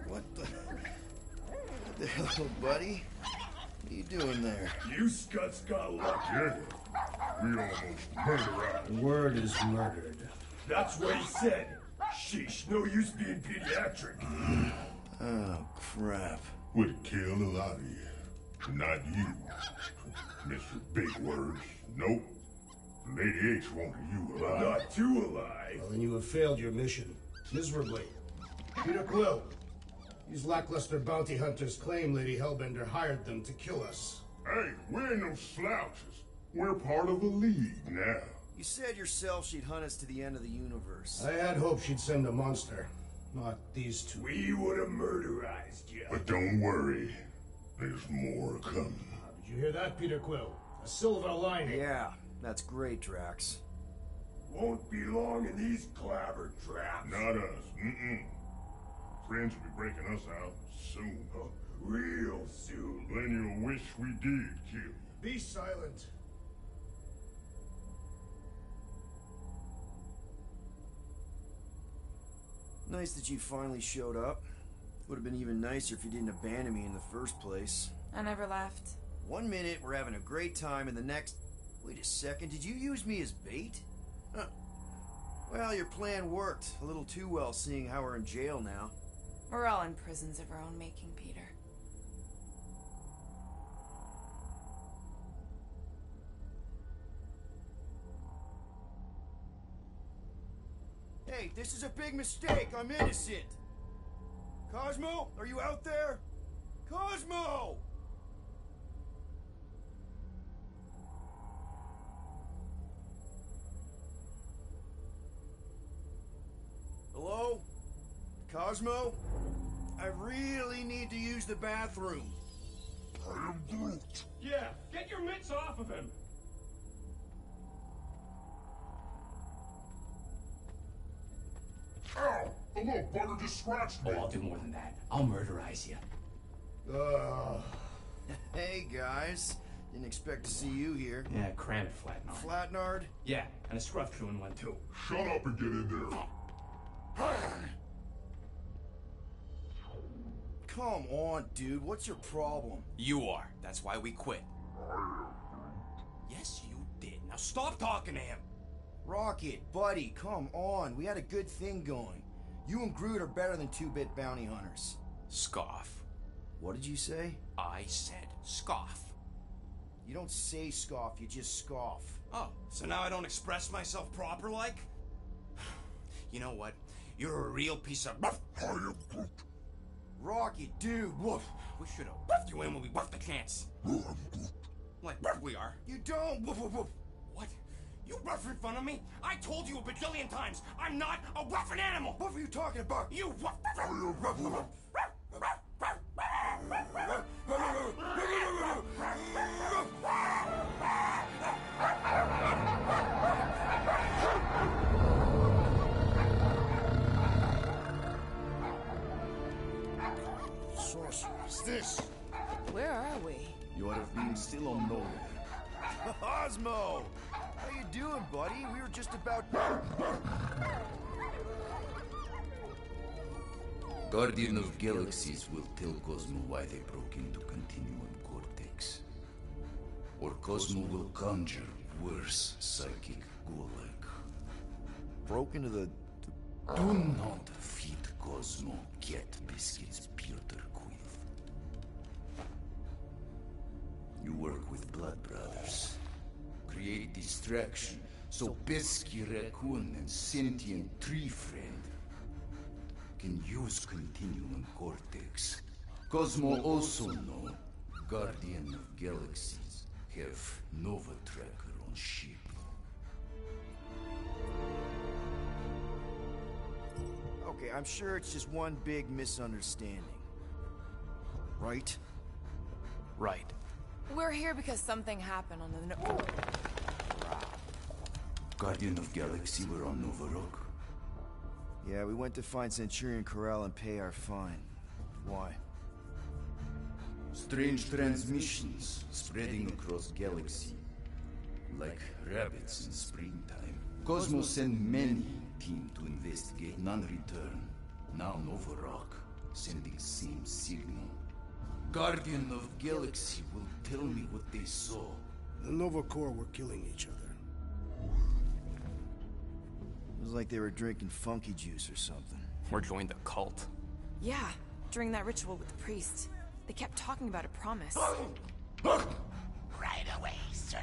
What the hell, buddy? What are you doing there? You scuts got lucky. We almost murder out. Word is murdered. That's what he said. Sheesh, no use being pediatric. Oh, crap. Would kill a lot of you. Not you. Mr. Big Words. Nope. Lady H wanted you alive. Not too alive. Well, then you have failed your mission. Miserably. Peter Quill. These lackluster bounty hunters claim Lady Hellbender hired them to kill us. Hey, we ain't no slouches. We're part of a league now. You said yourself she'd hunt us to the end of the universe. I had hoped she'd send a monster, not these two. We would have murderized you. But don't worry. There's more coming. Did you hear that, Peter Quill? A silver lining. Yeah, that's great, Drax. Won't be long in these clabber traps. Not us. Friends will be breaking us out soon. Oh, real soon. Then you'll wish we did kill you. Be silent. Nice that you finally showed up. Would have been even nicer if you didn't abandon me in the first place. I never left. 1 minute, we're having a great time, and the next... Wait a second, did you use me as bait? Huh. Well, your plan worked. A little too well, seeing how we're in jail now. We're all in prisons of our own making, Peter. Hey, this is a big mistake. I'm innocent. Cosmo, are you out there? Cosmo! Hello? Cosmo? I really need to use the bathroom. I am Groot. Yeah, get your mitts off of him. Ow! The little bugger just scratched me. Oh, I'll do more than that. I'll murderize you. Hey, guys. Didn't expect to see you here. Yeah, cram it, Flatnard. Flatnard? Yeah, and a scruff crew in one too. Shut up and get in there. Come on, dude. What's your problem? You are. That's why we quit. Yes, you did. Now stop talking to him. Rocket, buddy, come on. We had a good thing going. You and Groot are better than two-bit bounty hunters. Scoff. What did you say? I said scoff. You don't say scoff, you just scoff. Oh, so now I don't express myself proper like? You know what? You're a real piece of... I am Groot. Rocket, dude, woof. We should have buffed you in when we buffed the chance. Like we are. You don't, woof, woof, woof. What? You rough in front of me? I told you a bajillion times, I'm not a rough animal! What were you talking about? You rough... Sorcerer's this? Where are we? You would have been still on nowhere. Cosmo! How you doing, buddy? We were just about... Guardian of Galaxies will tell Cosmo why they broke into Continuum Cortex. Or Cosmo will conjure worse psychic gulag. Broke into the... Do not feed Cosmo cat biscuits, Peter Quill. You work with Blood Brothers. Create distraction so Pesky Raccoon and sentient tree friend can use Continuum Cortex. Cosmo also know Guardian of Galaxies have Nova Tracker on ship. Okay, I'm sure it's just one big misunderstanding. Right? Right. We're here because something happened on the... Guardian of Galaxy were on Nova Rock. Yeah, we went to find Centurion Corral and pay our fine. Why? Strange transmissions spreading across galaxy. Like rabbits in springtime. Cosmos sent many team to investigate, none return. Now Nova Rock, sending same signal. Guardian of Galaxy will tell me what they saw. The Nova Corps were killing each other. It was like they were drinking funky juice or something. Or joined a cult. Yeah, during that ritual with the priest. They kept talking about a promise. Right away, sir.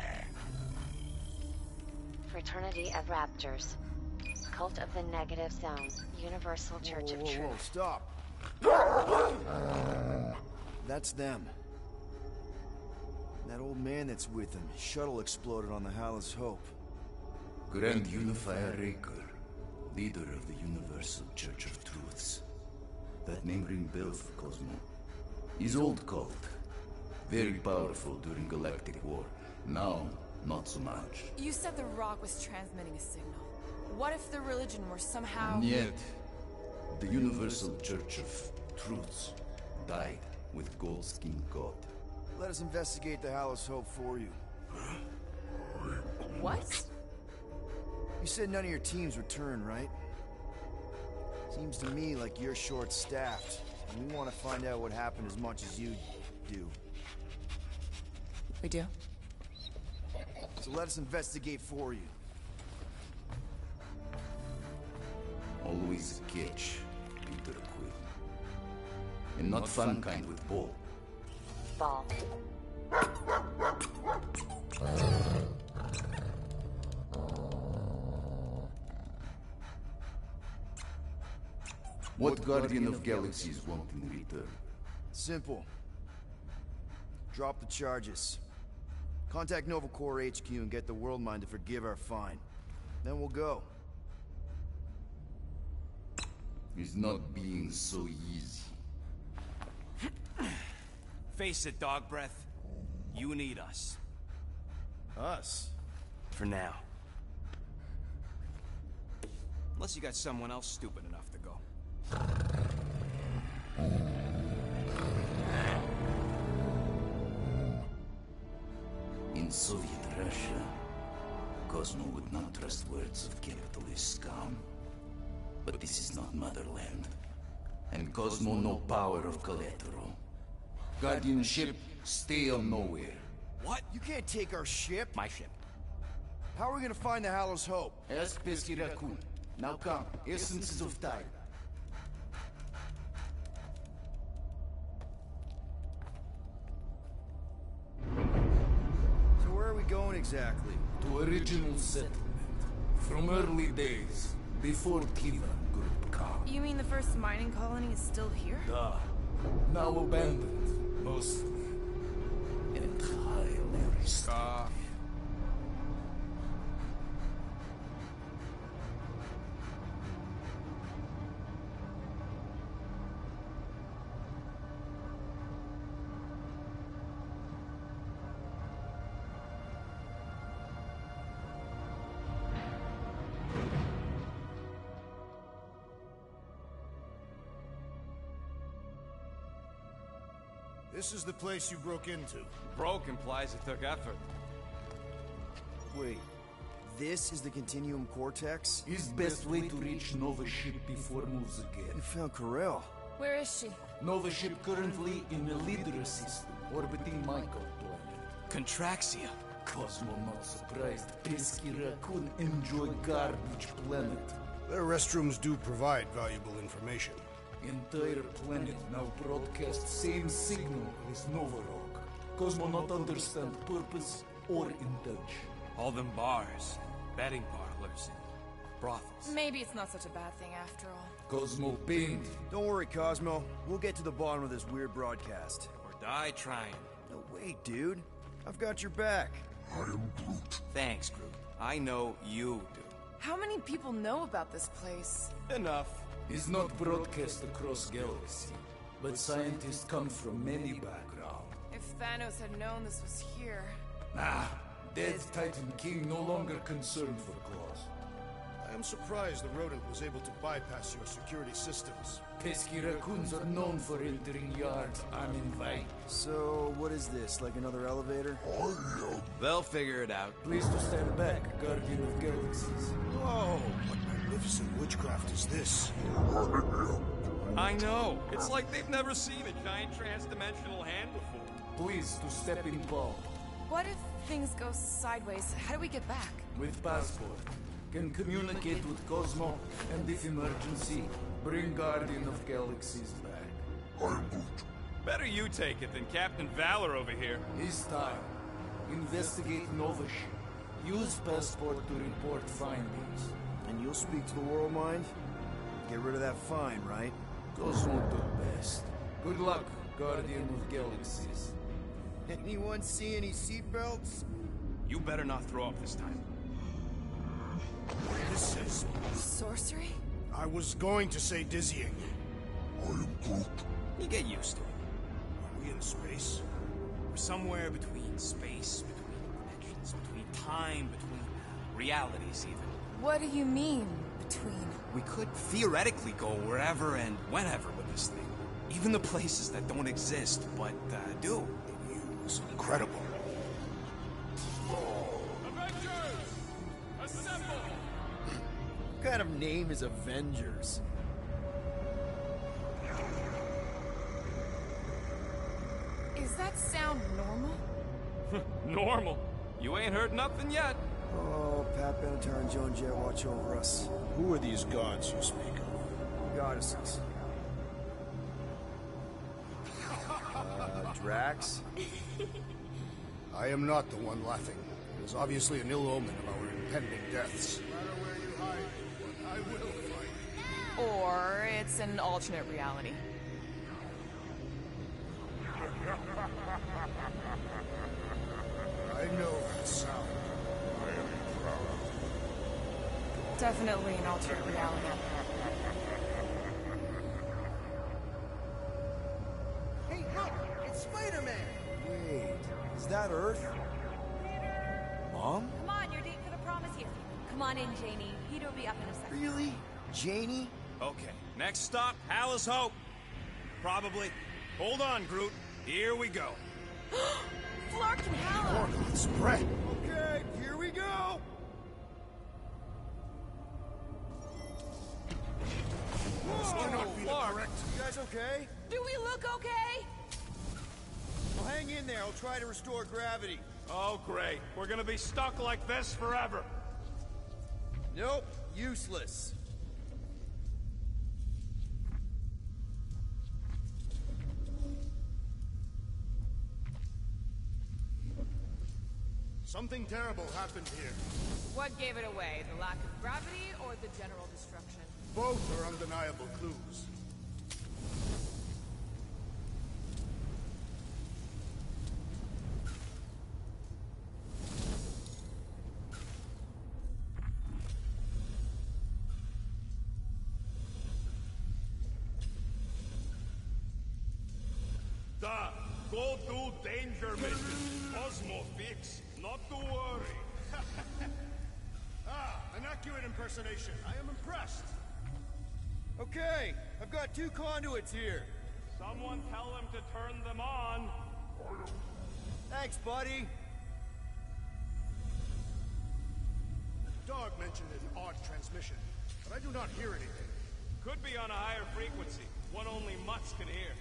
Fraternity of Raptors. Cult of the Negative Zone. Universal Church of Whoa, Truth. stop. That's them. That old man that's with them. His shuttle exploded on the Hallis Hope. Grand Unifier Raker, leader of the Universal Church of Truths. That name ring bell for Cosmo. His old cult. Very powerful during Galactic War. Now, not so much. You said the rock was transmitting a signal. What if the religion were somehow... Yet, the Universal Church of Truths died with Gold-Skinned God. Let us investigate the Hallis Hope for you. What? You said none of your teams returned, right? Seems to me like you're short-staffed. And we want to find out what happened as much as you do. We do? So let us investigate for you. Always a catch, Peter Quill. And not fun kind with Ball. Ball. What Guardian of Galaxies want in return? Simple. Drop the charges. Contact Nova Corps HQ and get the World Mind to forgive our fine. Then we'll go. It's not being so easy. Face it, dog breath. You need us. Us? For now. Unless you got someone else stupid enough to go. In Soviet Russia, Cosmo would not trust words of capitalist scum. But this is not motherland. And Cosmo no power of collateral. Guardianship, stay on nowhere. What? You can't take our ship? My ship. How are we gonna find the Hallis Hope? Ask Pesky Raccoon. Now come, essences of time. So where are we going exactly? To original settlement. From early days, before Kiva Group come. You mean the first mining colony is still here? Duh. Now abandoned, mostly. Entirely restored. This is the place you broke into. Broke implies it took effort. Wait, this is the Continuum Cortex? Is best way to reach Nova ship before moves You again. found Corel. Where is she? Nova ship currently in the Leader system, orbiting Michael planet. Contraxia. Cosmo not surprised. Pesky Raccoon enjoy garbage planet. Their restrooms do provide valuable information. Entire planet now broadcast same signal as Nova Rock. Cosmo not understand purpose or intention. All them bars, betting parlors, and brothels. Maybe it's not such a bad thing after all. Cosmo pained. Don't worry, Cosmo. We'll get to the bottom of this weird broadcast. Or die trying. No, wait, dude. I've got your back. I am Groot. Thanks, Groot. I know you do. How many people know about this place? Enough. Is not broadcast across galaxy, but scientists come from many backgrounds. If Thanos had known this was here... Dead Titan King no longer concerned for cause. I am surprised the rodent was able to bypass your security systems. Pesky raccoons are known for entering yards uninvited. So, what is this, like another elevator? They'll figure it out. Please to stand back, Guardian of Galaxies. Whoa! What magnificent witchcraft is this? I know. It's like they've never seen a giant trans-dimensional hand before. Please to step in Paul. What if things go sideways? How do we get back? With passport. Can communicate with Cosmo, and if emergency, bring Guardian of Galaxies back. Better you take it than Captain Valor over here. His time. Investigate Nova ship. Use passport to report findings. And you'll speak to the World Mind? Get rid of that fine, right? Cosmo do best. Good luck, Guardian of Galaxies. Anyone see any seatbelts? You better not throw up this time. This is... Sorcery? I was going to say dizzying. You get used to it. Are we in space? We're somewhere between space, between dimensions, between time, between realities even. What do you mean, between? We could theoretically go wherever and whenever with this thing. Even the places that don't exist, but do. It's incredible. Avengers! Assemble! What kind of name is Avengers? Is that sound normal? Normal. You ain't heard nothing yet. Oh, Pat Benatar and Joan Jett watch over us. Who are these gods you speak of? Goddesses. Drax? I am not the one laughing. It is obviously an ill omen of our impending deaths. No matter where you hide, I will find you. Or it's an alternate reality. I know that sound. Definitely an alternate reality. Hey, look! It's Spider-Man! Wait, is that Earth? Mom? Come on, your date for the prom is here. Come on in, Janie. Peter will be up in a second. Really? Janie? Okay, next stop, Hallis Hope. Probably. Hold on, Groot. Here we go. Flark and Howler! Spread. Okay, here we go! This cannot be the correct. You guys okay? Do we look okay? Well, hang in there. I'll try to restore gravity. Oh, great. We're gonna be stuck like this forever. Nope, useless. Something terrible happened here. What gave it away? The lack of gravity or the general destruction? Both are undeniable clues. Go do danger mission. Cosmo fix. Not to worry. An accurate impersonation. I am impressed. Okay, I've got 2 conduits here. Someone tell them to turn them on. Thanks, buddy. Dog mentioned an odd transmission, but I do not hear anything. Could be on a higher frequency, one only mutts can hear.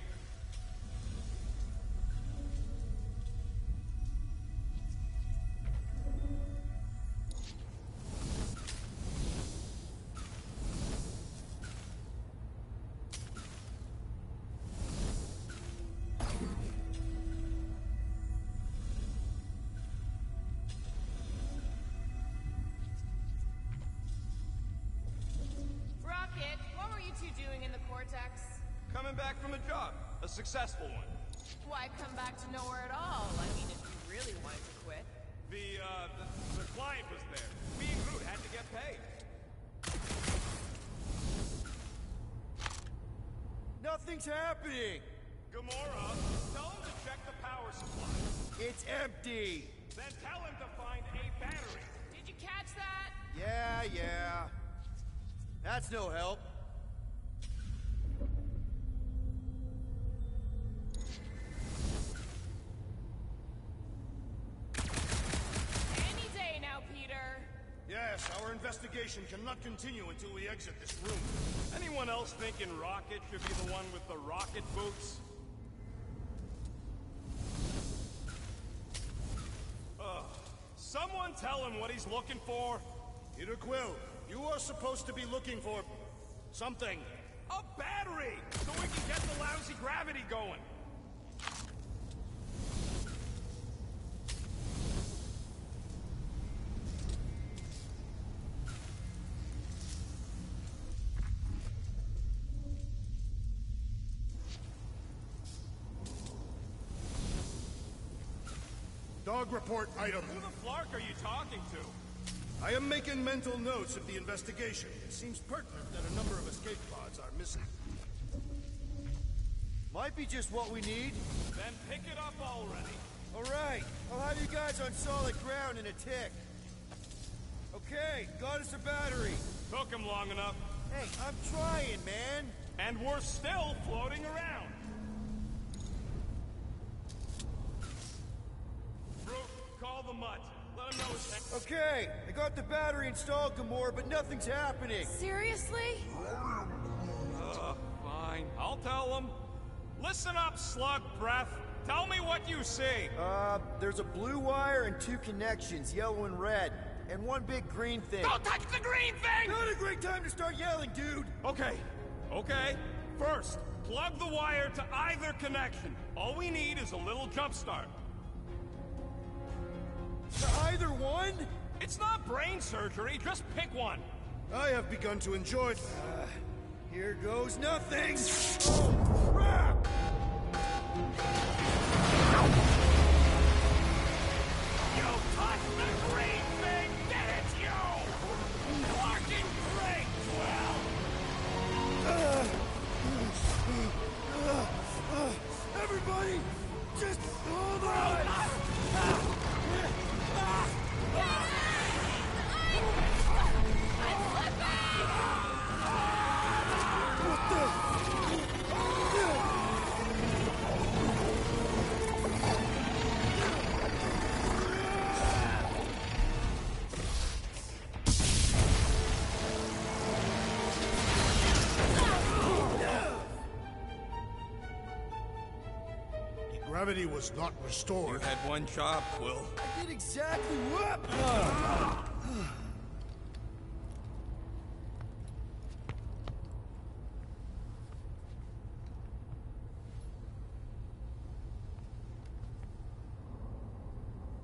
Rocket, what were you two doing in the Cortex? Coming back from a job, a successful one. Why come back to nowhere at all? I mean, if you really wanted to quit. The client was there. Me and Groot had to get paid. Nothing's happening. Gamora, tell him to check the power supply. It's empty. Then tell him to find a battery. Did you catch that? Yeah. That's no help. Any day now, Peter. Yes, our investigation cannot continue until we exit this room. Anyone else thinking Rocket should be the one with the rocket boots? Someone tell him what he's looking for. Peter Quill, you are supposed to be looking for... something. A battery! So we can get the lousy gravity going. Dog report item. Who the flark are you talking to? I am making mental notes of the investigation. It seems pertinent that a number of escape pods are missing. Might be just what we need. Then pick it up already. Alright, I'll have you guys on solid ground in a tick. Okay, got us a battery. Took him long enough. Hey, I'm trying, man. And we're still floating around. Brute, call the mutt. Let him know it's... Okay, I got the battery installed, Gamora, but nothing's happening. Seriously? Fine. I'll tell him. Listen up, slug breath. Tell me what you see. There's a blue wire and 2 connections, yellow and red. And 1 big green thing. Don't touch the green thing! Not a great time to start yelling, dude! Okay. First, plug the wire to either connection. All we need is a little jump start. To either one? It's not brain surgery, just pick one. I have begun to enjoy... Here goes nothing! Oh, crap! You touched the green thing! Get it, you! Working great, Everybody, just hold on! Gravity was not restored. You had one job, Quill. I did exactly what?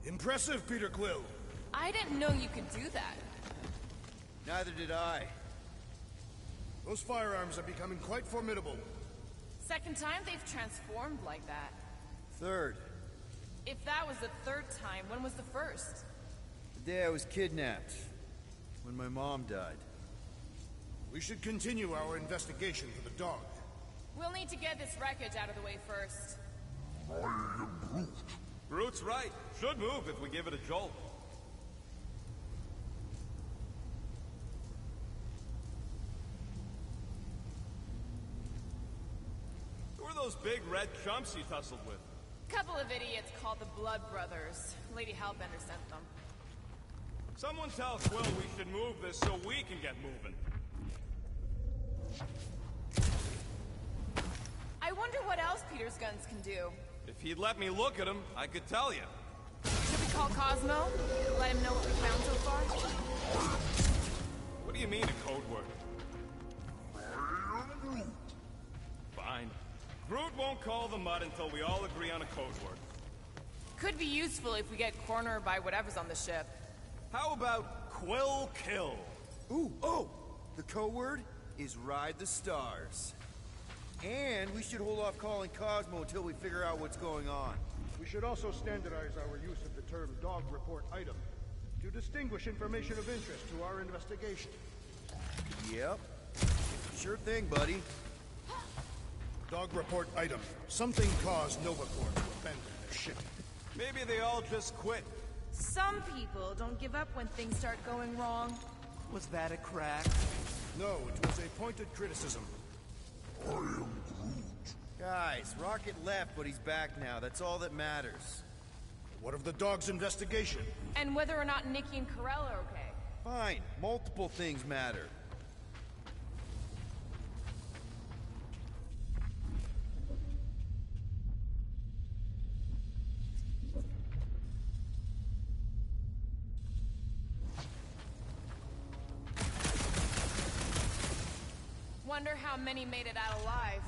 Impressive, Peter Quill. I didn't know you could do that. Neither did I. Those firearms are becoming quite formidable. Second time they've transformed like that. Third, If that was the third time, when was the first? the day I was kidnapped. When my mom died. We should continue our investigation for the dog. We'll need to get this wreckage out of the way first. Groot's right. Should move if we give it a jolt. Who are those big red chumps you tussled with? Couple of idiots called the Blood Brothers. Lady Hellbender sent them. Someone tell Quill we should move this so we can get moving. I wonder what else Peter's guns can do. If he'd let me look at him, I could tell you. Should we call Cosmo? Let him know what we found so far? What do you mean a code word? Fine. Groot won't call the mud until we all agree on a code word. Could be useful if we get cornered by whatever's on the ship. How about Quill Kill? Ooh, oh! The code word is Ride the Stars. And we should hold off calling Cosmo until we figure out what's going on. We should also standardize our use of the term dog report item to distinguish information of interest to our investigation. Yep. Sure thing, buddy. Dog report item. Something caused Novacorp to abandon their ship. Maybe they all just quit. Some people don't give up when things start going wrong. Was that a crack? No, it was a pointed criticism. I am Groot. Guys, Rocket left, but he's back now. That's all that matters. What of the dog's investigation? And whether or not Nikki and Corell are okay. Fine, multiple things matter. Wonder how many made it out alive.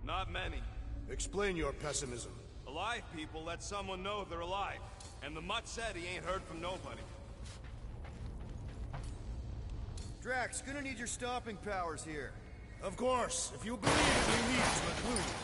Not many. Explain your pessimism. Alive people let someone know they're alive. And the mutt said he ain't heard from nobody. Drax, gonna need your stomping powers here. Of course, if you believe we need to include.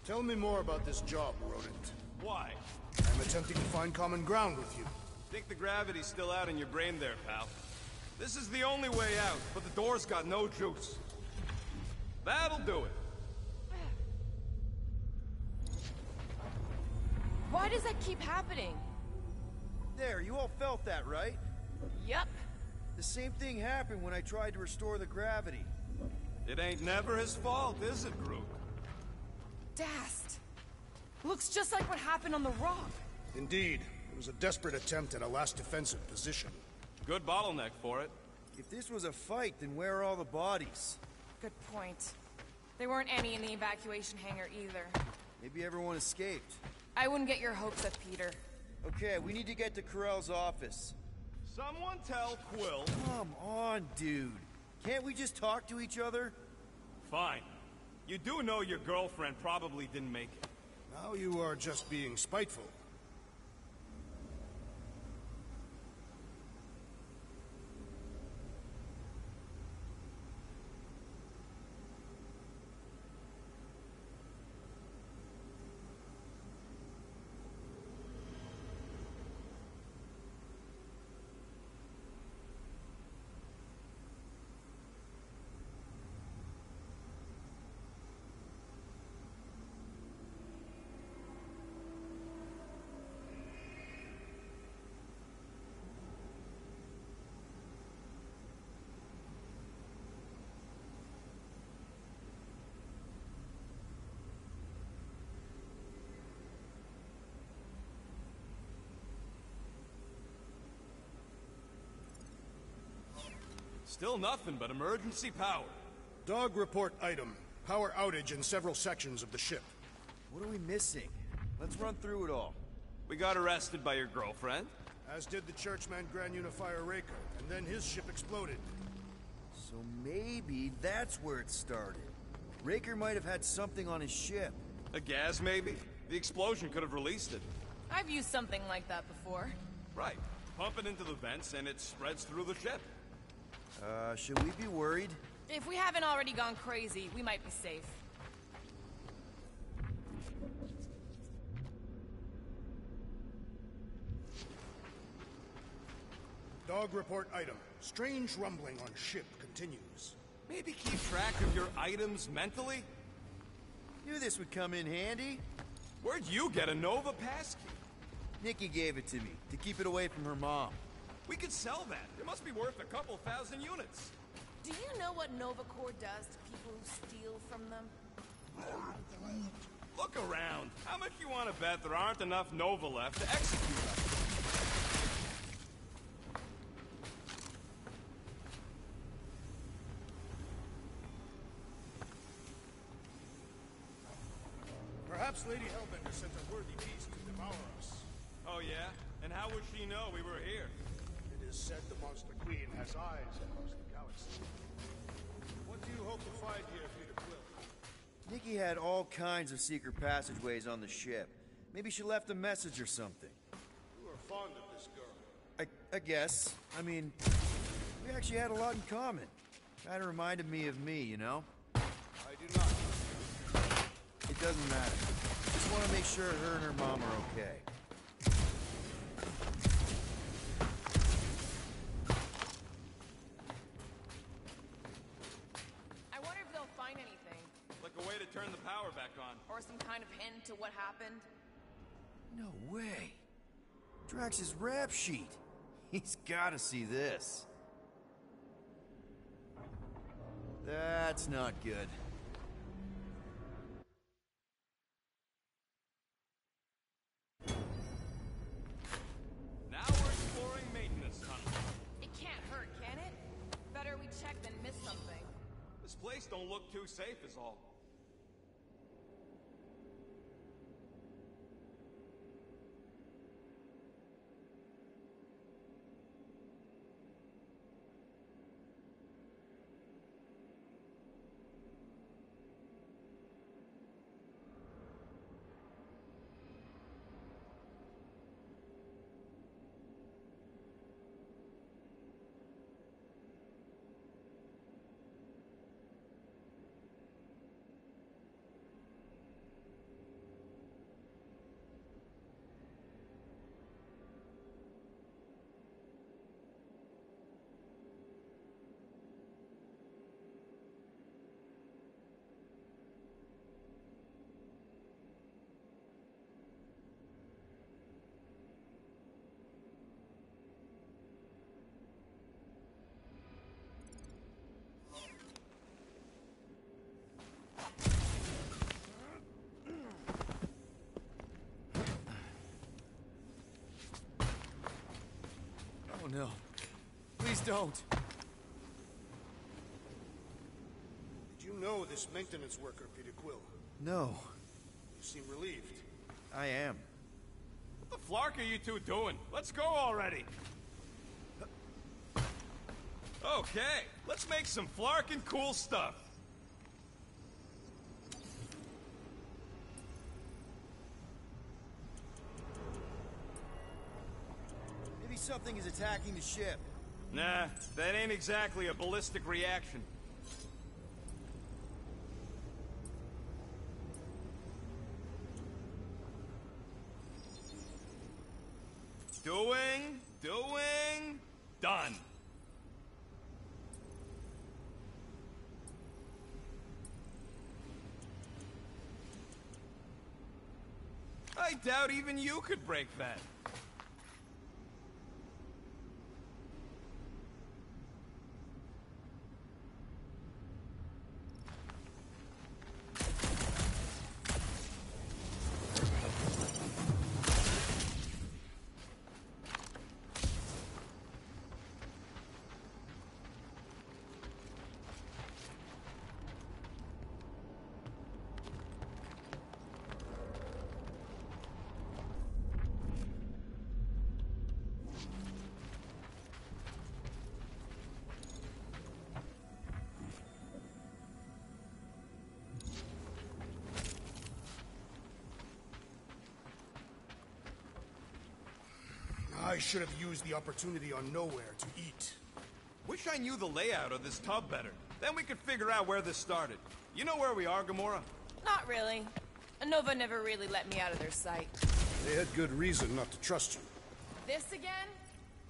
Tell me more about this job, Rodent. Why? I'm attempting to find common ground with you. Think the gravity's still out in your brain there, pal. This is the only way out, but the door's got no juice. That'll do it. Why does that keep happening? There, you all felt that, right? Yup. The same thing happened when I tried to restore the gravity. It ain't never his fault, is it, Groot? Dast. Looks just like what happened on the rock. Indeed, it was a desperate attempt at a last defensive position. Good bottleneck for it. If this was a fight, then where are all the bodies? Good point. There weren't any in the evacuation hangar either. Maybe everyone escaped. I wouldn't get your hopes up, Peter. Okay, we need to get to Corell's office. Someone tell Quill. Come on, dude. Can't we just talk to each other? Fine. You do know your girlfriend probably didn't make it. Now you are just being spiteful. Still nothing but emergency power. Dog report item. Power outage in several sections of the ship. What are we missing? Let's run through it all. We got arrested by your girlfriend. As did the Churchman Grand Unifier Raker, and then his ship exploded. So maybe that's where it started. Raker might have had something on his ship. A gas, maybe? The explosion could have released it. I've used something like that before. Right. Pump it into the vents and it spreads through the ship. Should we be worried? If we haven't already gone crazy, we might be safe. Dog report item. Strange rumbling on ship continues. Maybe keep track of your items mentally? Knew this would come in handy. Where'd you get a Nova passkey? Nikki gave it to me, to keep it away from her mom. We could sell that. It must be worth a couple thousand units. Do you know what Nova Corps does to people who steal from them? Look around. How much you want to bet there aren't enough Nova left to execute us? Perhaps Lady Hellbender sent a worthy beast to devour us. Oh yeah? And how would she know we were here? It is said the Monster Queen has eyes across the galaxy. What do you hope to find here, Peter Quill? Nikki had all kinds of secret passageways on the ship. Maybe she left a message or something. You are fond of this girl. I guess. I mean, we actually had a lot in common. Kinda reminded me of me, you know? do not. It doesn't matter. Just want to make sure her and her mom are okay. I wonder if they'll find anything. Like a way to turn the power back on. Or some kind of hint to what happened. No way. Drax's rap sheet. He's gotta see this. That's not good. Now we're exploring maintenance tunnel. It can't hurt, can it? Better we check than miss something. This place don't look too safe is all. Oh no. Please don't. Did you know this maintenance worker, Peter Quill? No. You seem relieved. I am. What the flark are you two doing? Let's go already. Okay, let's make some flarkin' cool stuff. Maybe something is attacking the ship. Nah, that ain't exactly a ballistic reaction. Doing, done. I doubt even you could break that. I should have used the opportunity on Nowhere to eat. Wish I knew the layout of this tub better. Then we could figure out where this started. You know where we are, Gamora? Not really. Nova never really let me out of their sight. They had good reason not to trust you. This again?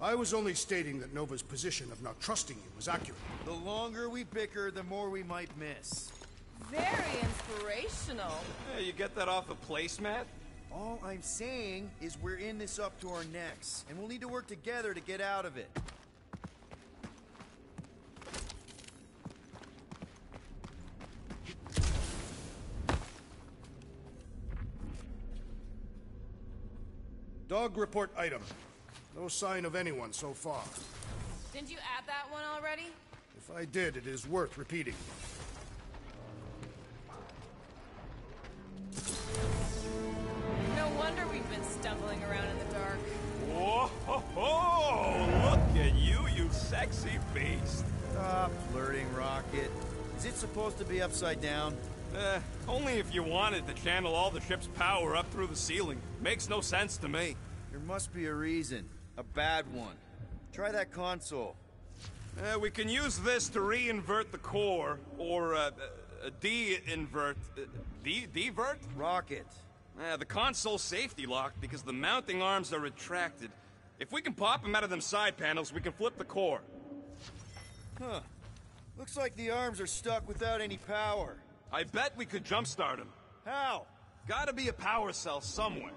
I was only stating that Nova's position of not trusting you was accurate. The longer we bicker, the more we might miss. Very inspirational. Hey, you get that off a placemat? All I'm saying is we're in this up to our necks, and we'll need to work together to get out of it. Dog report item. No sign of anyone so far. Didn't you add that one already? If I did, it is worth repeating. No wonder we've been stumbling around in the dark. Whoa! Look at you, you sexy beast. Stop flirting, Rocket. Is it supposed to be upside down? Only if you wanted to channel all the ship's power up through the ceiling. Makes no sense to me. There must be a reason. A bad one. Try that console. We can use this to re-invert the core, or, de-invert... Divert? Rocket. The console's safety locked because the mounting arms are retracted. If we can pop them out of them side panels, we can flip the core. Huh. Looks like the arms are stuck without any power. I bet we could jumpstart them. How? Gotta be a power cell somewhere.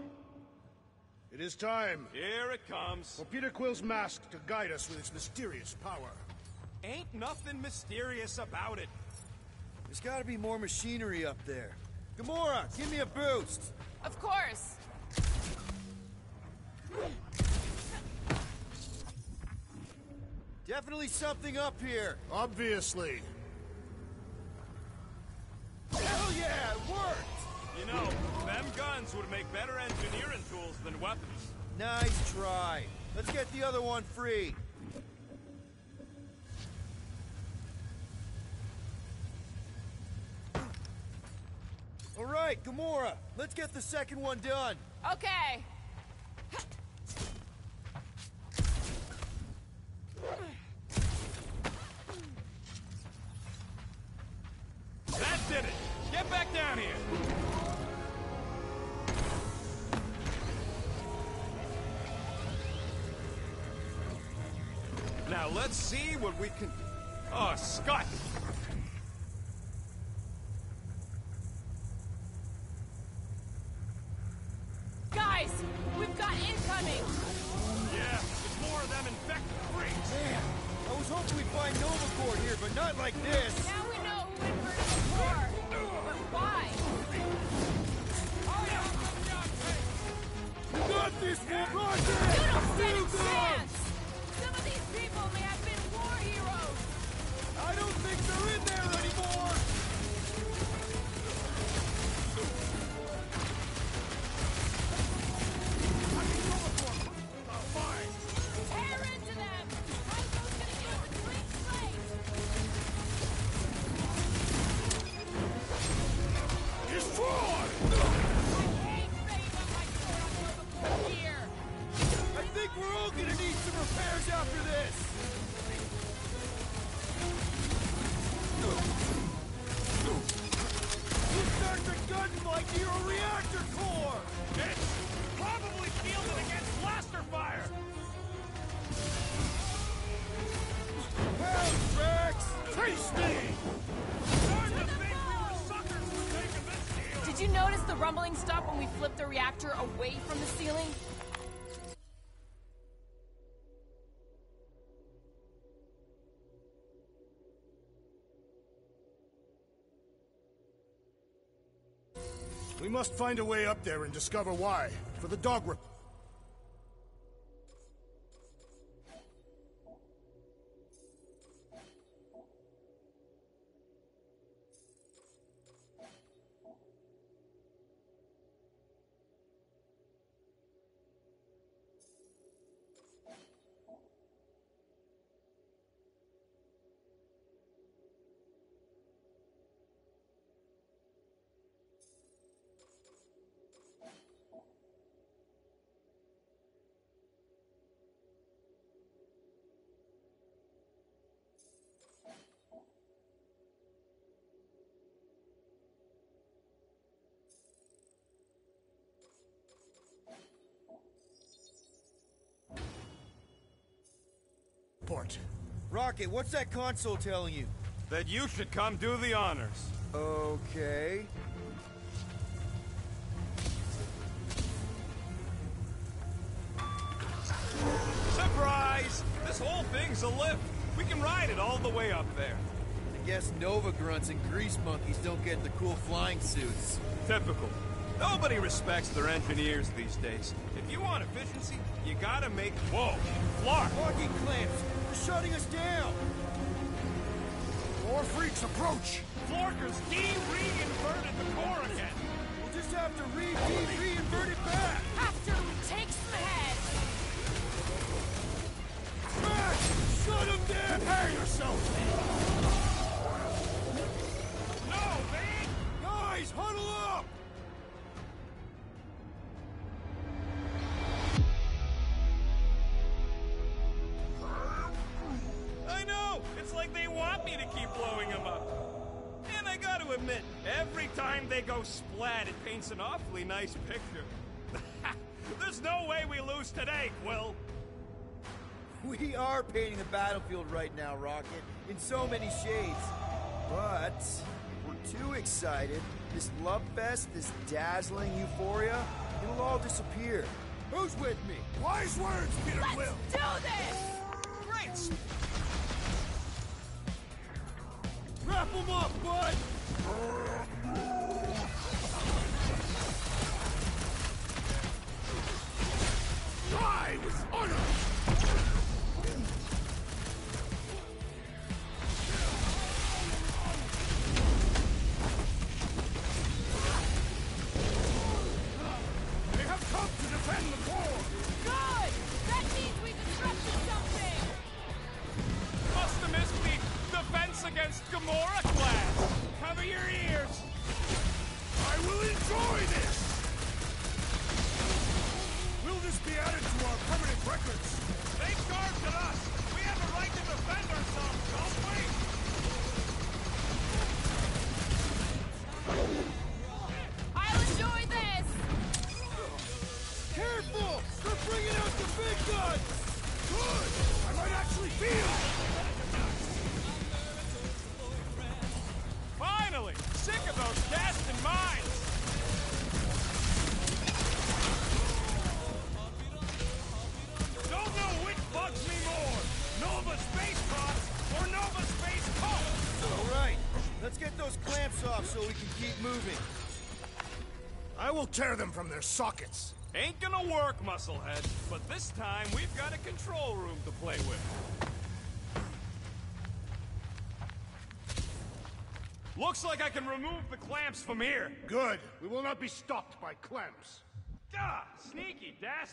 It is time Here it comes. for Peter Quill's mask to guide us with its mysterious power. Ain't nothing mysterious about it. There's gotta be more machinery up there. Gamora, give me a boost! Of course. Definitely something up here. Obviously. Hell yeah, it worked! You know, them guns would make better engineering tools than weapons. Nice try. Let's get the other one free. All right, Gamora, let's get the second one done. Okay. That did it! Get back down here! Now let's see what we can... Oh, Scott! Guys, we've got incoming. Yeah, it's more of them infected freaks. Man, I was hoping we'd find Nova Corps here, but not like this. Now we know who inverted the core. But why? You got this, Wolverine! You don't stand a chance! Some of these people may have been war heroes. I don't think they're in there anymore! Tear into them! Hanzo's gonna use the clean slate! Destroy! I hate betting on my sword on Nova Corps here! I think we're all gonna need some repairs after this! You start the gunfight near a reactor core! It's probably shielded against blaster fire! Pound tracks! Tasty! Starting to think we were suckers for taking this deal! Did you notice the rumbling stopped when we flipped the reactor away from the ceiling? We must find a way up there and discover why. For the dog rep... Port. Rocket, what's that console telling you? That you should come do the honors. Okay. Surprise! This whole thing's a lift. We can ride it all the way up there. I guess Nova grunts and grease monkeys don't get the cool flying suits. Typical. Nobody respects their engineers these days. If you want efficiency, you gotta make... Whoa! Flark! Locking clamps! They're shutting us down! More freaks approach! Florkers de-reinverted the core again! We'll just have to reinvert it back! After we take some head! Back! Shut him down! Prepare yourself! No, man! Guys, huddle up! I know! It's like they want me to keep blowing them up. And I gotta admit, every time they go splat, it paints an awfully nice picture. There's no way we lose today, Quill. We are painting the battlefield right now, Rocket, in so many shades. But if we're too excited, this love fest, this dazzling euphoria, it'll all disappear. Who's with me? Wise words, Peter Quill! Do this! Great! Wrap 'em up, bud! Die with honor! They have come to defend the core! Good! That means we disrupted something! Must have missed the defense against Gamora class. Cover your ears. I will enjoy this! Will this be added to our permanent records? They charged at us. We have a right to defend ourselves, don't we? I'll enjoy this! Careful! They're bringing out the big guns! Good! I might actually feel it! Finally! Sick of those Gaston mines! Don't know which bugs me more! Nova Space Cops or Nova Space Cops! All right, let's get those clamps off so we can keep moving. I will tear them from their sockets. Ain't gonna work, Musclehead. But this time, we've got a control room to play with. Looks like I can remove the clamps from here. Good. We will not be stopped by clamps. Gah! Sneaky bags.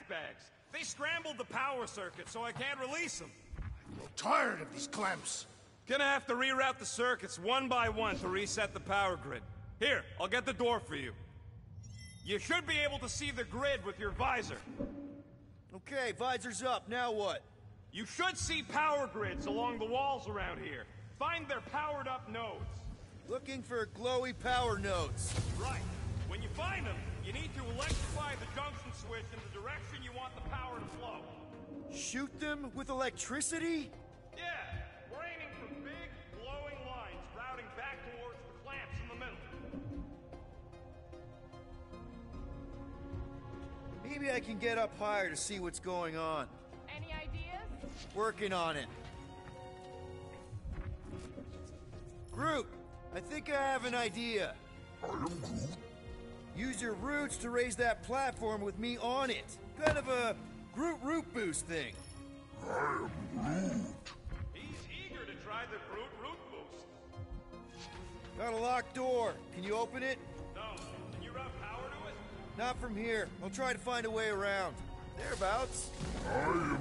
They scrambled the power circuit, so I can't release them. I'm tired of these clamps. Gonna have to reroute the circuits one by one to reset the power grid. Here, I'll get the door for you. You should be able to see the grid with your visor. Okay, visor's up. Now what? You should see power grids along the walls around here. Find their powered-up nodes. Looking for glowy power nodes. Right. When you find them, you need to electrify the junction switch in the direction you want the power to flow. Shoot them with electricity? Yeah, we're aiming for big, glowing lines routing back towards the clamps in the middle. Maybe I can get up higher to see what's going on. Any ideas? Working on it. Groot, I think I have an idea. Use your roots to raise that platform with me on it. Kind of a Groot root boost thing. He's eager to try the Groot root boost. Got a locked door. Can you open it? No. Can you route power to it? Not from here. I'll try to find a way around. Thereabouts. Neat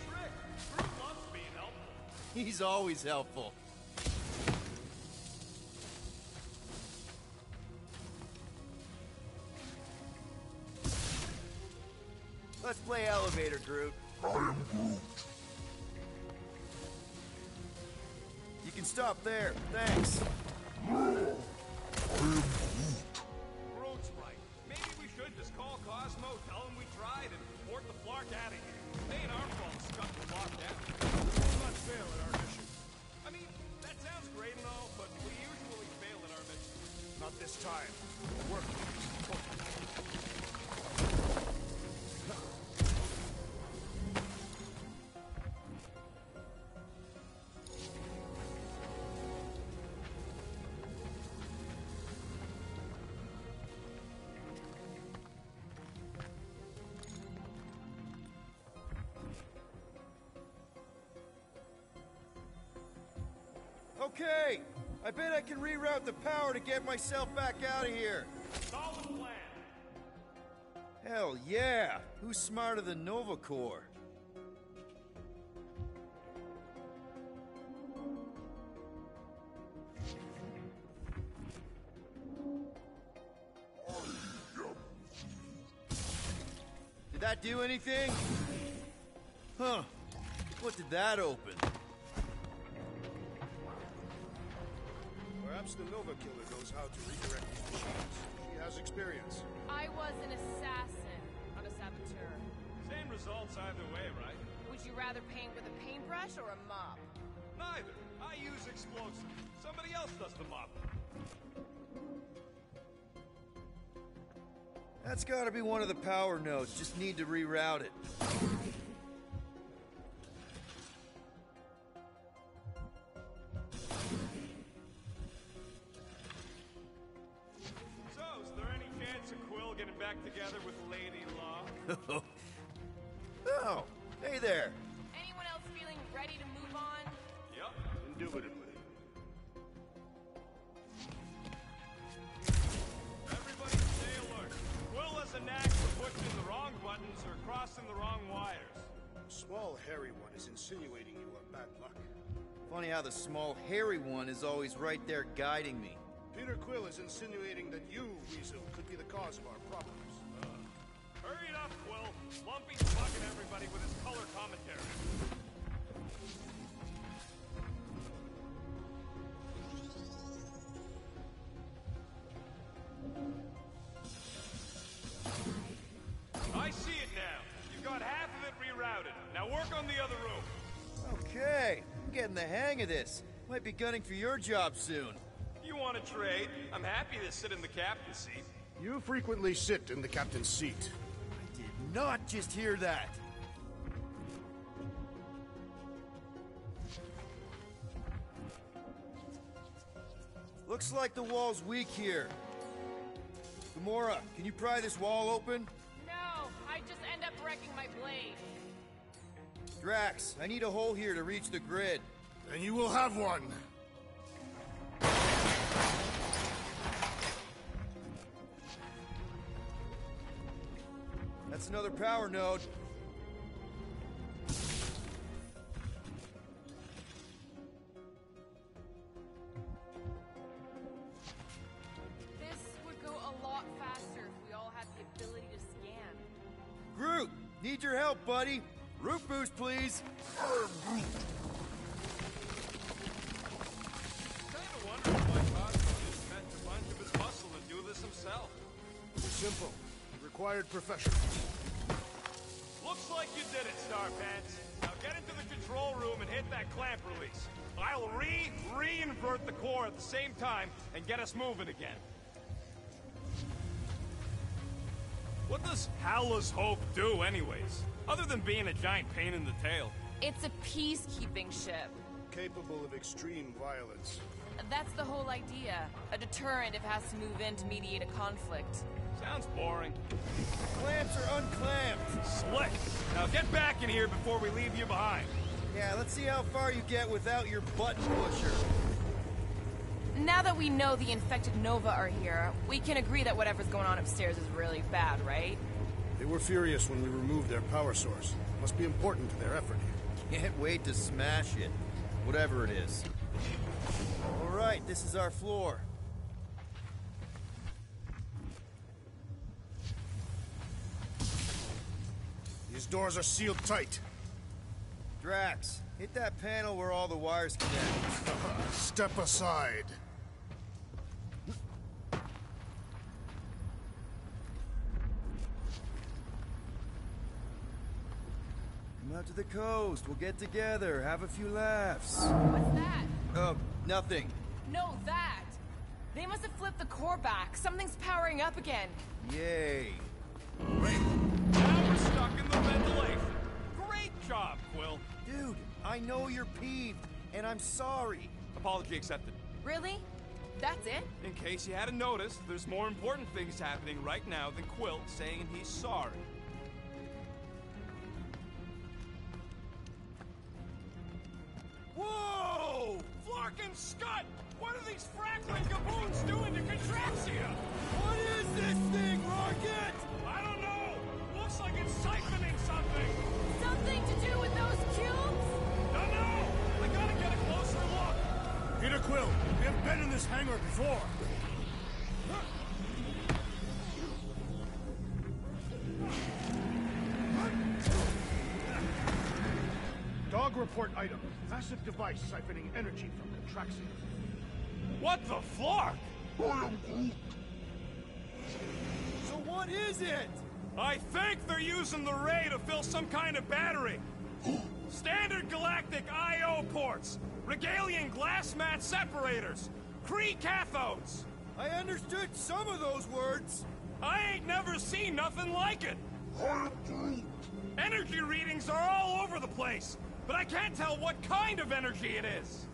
trick. Groot loves being helpful. He's always helpful. Let's play elevator, Groot. You can stop there. Thanks. Groot's right. Maybe we should just call Cosmo, tell him we tried, and port the Flark out of here. It ain't our fault stuck the lock down. We'll not fail at our mission. I mean, that sounds great and all, but we usually fail at our mission. Not this time. Work. Okay, I bet I can reroute the power to get myself back out of here. Solid plan. Hell yeah! Who's smarter than Nova Corps? Did that do anything? Huh. What did that open? Perhaps the Nova Killer knows how to redirect these machines. She has experience. I was an assassin, not a saboteur. Same results either way, right? Would you rather paint with a paintbrush or a mop? Neither. I use explosives. Somebody else does the mopping. That's gotta be one of the power nodes. Just need to reroute it. So, is there any chance of Quill getting back together with Lady Law? Oh, hey there. Anyone else feeling ready to move on? Yep. Indubitably. Everybody stay alert. Quill has a knack for pushing the wrong buttons or crossing the wrong wires. The small, hairy one is insinuating you have bad luck. Funny how the small, hairy one is always right there guiding me. Peter Quill is insinuating that you, Weasel, could be the cause of our problems. Hurry it up, Quill. Lumpy's bugging everybody with his color commentary. I see it now. You've got half of it rerouted. Now work on the other room. Okay, I'm getting the hang of this. Might be gunning for your job soon. You want to trade? I'm happy to sit in the captain's seat. You frequently sit in the captain's seat. I did not just hear that. Looks like the wall's weak here. Gamora, can you pry this wall open? No, I just end up wrecking my blade. Drax, I need a hole here to reach the grid. And you will have one. That's another power node. This would go a lot faster if we all had the ability to scan. Groot, need your help, buddy. Root boost, please. Kinda wondering why Cosmo just fetch a bunch of his muscle and do this himself. Simple. Required professionals. Looks like you did it, Starpants. Now get into the control room and hit that clamp release. I'll re-invert the core at the same time and get us moving again. What does Howler's Hope do, anyways? Other than being a giant pain in the tail. It's a peacekeeping ship. Capable of extreme violence. That's the whole idea. A deterrent if it has to move in to mediate a conflict. Sounds boring. Clamps are unclamped. Slick. Now get back in here before we leave you behind. Yeah, let's see how far you get without your button pusher. Now that we know the infected Nova are here, we can agree that whatever's going on upstairs is really bad, right? They were furious when we removed their power source. Must be important to their effort here. Can't wait to smash it. Whatever it is. All right, this is our floor. These doors are sealed tight. Drax, hit that panel where all the wires connect. Step aside. Come out to the coast. We'll get together, have a few laughs. What's that? Nothing. No, that! They must have flipped the core back. Something's powering up again. Yay. Great. Now we're stuck in the ventilation. Great job, Quill. Dude, I know you're peeved, and I'm sorry. Apology accepted. Really? That's it? In case you hadn't noticed, there's more important things happening right now than Quill saying he's sorry. Whoa! Flark and Scud! What are these frackling gaboons doing to Contraxia? What is this thing, Rocket? I don't know! Looks like it's siphoning something! Something to do with those cubes? Don't know! I gotta get a closer look! Peter Quill, we have been in this hangar before. Dog report item. Massive device siphoning energy from Contraxia. What the flark? So what is it? I think they're using the ray to fill some kind of battery. Standard galactic I.O. ports, Regalian glass mat separators, Kree cathodes. I understood some of those words. I ain't never seen nothing like it. Energy readings are all over the place, but I can't tell what kind of energy it is.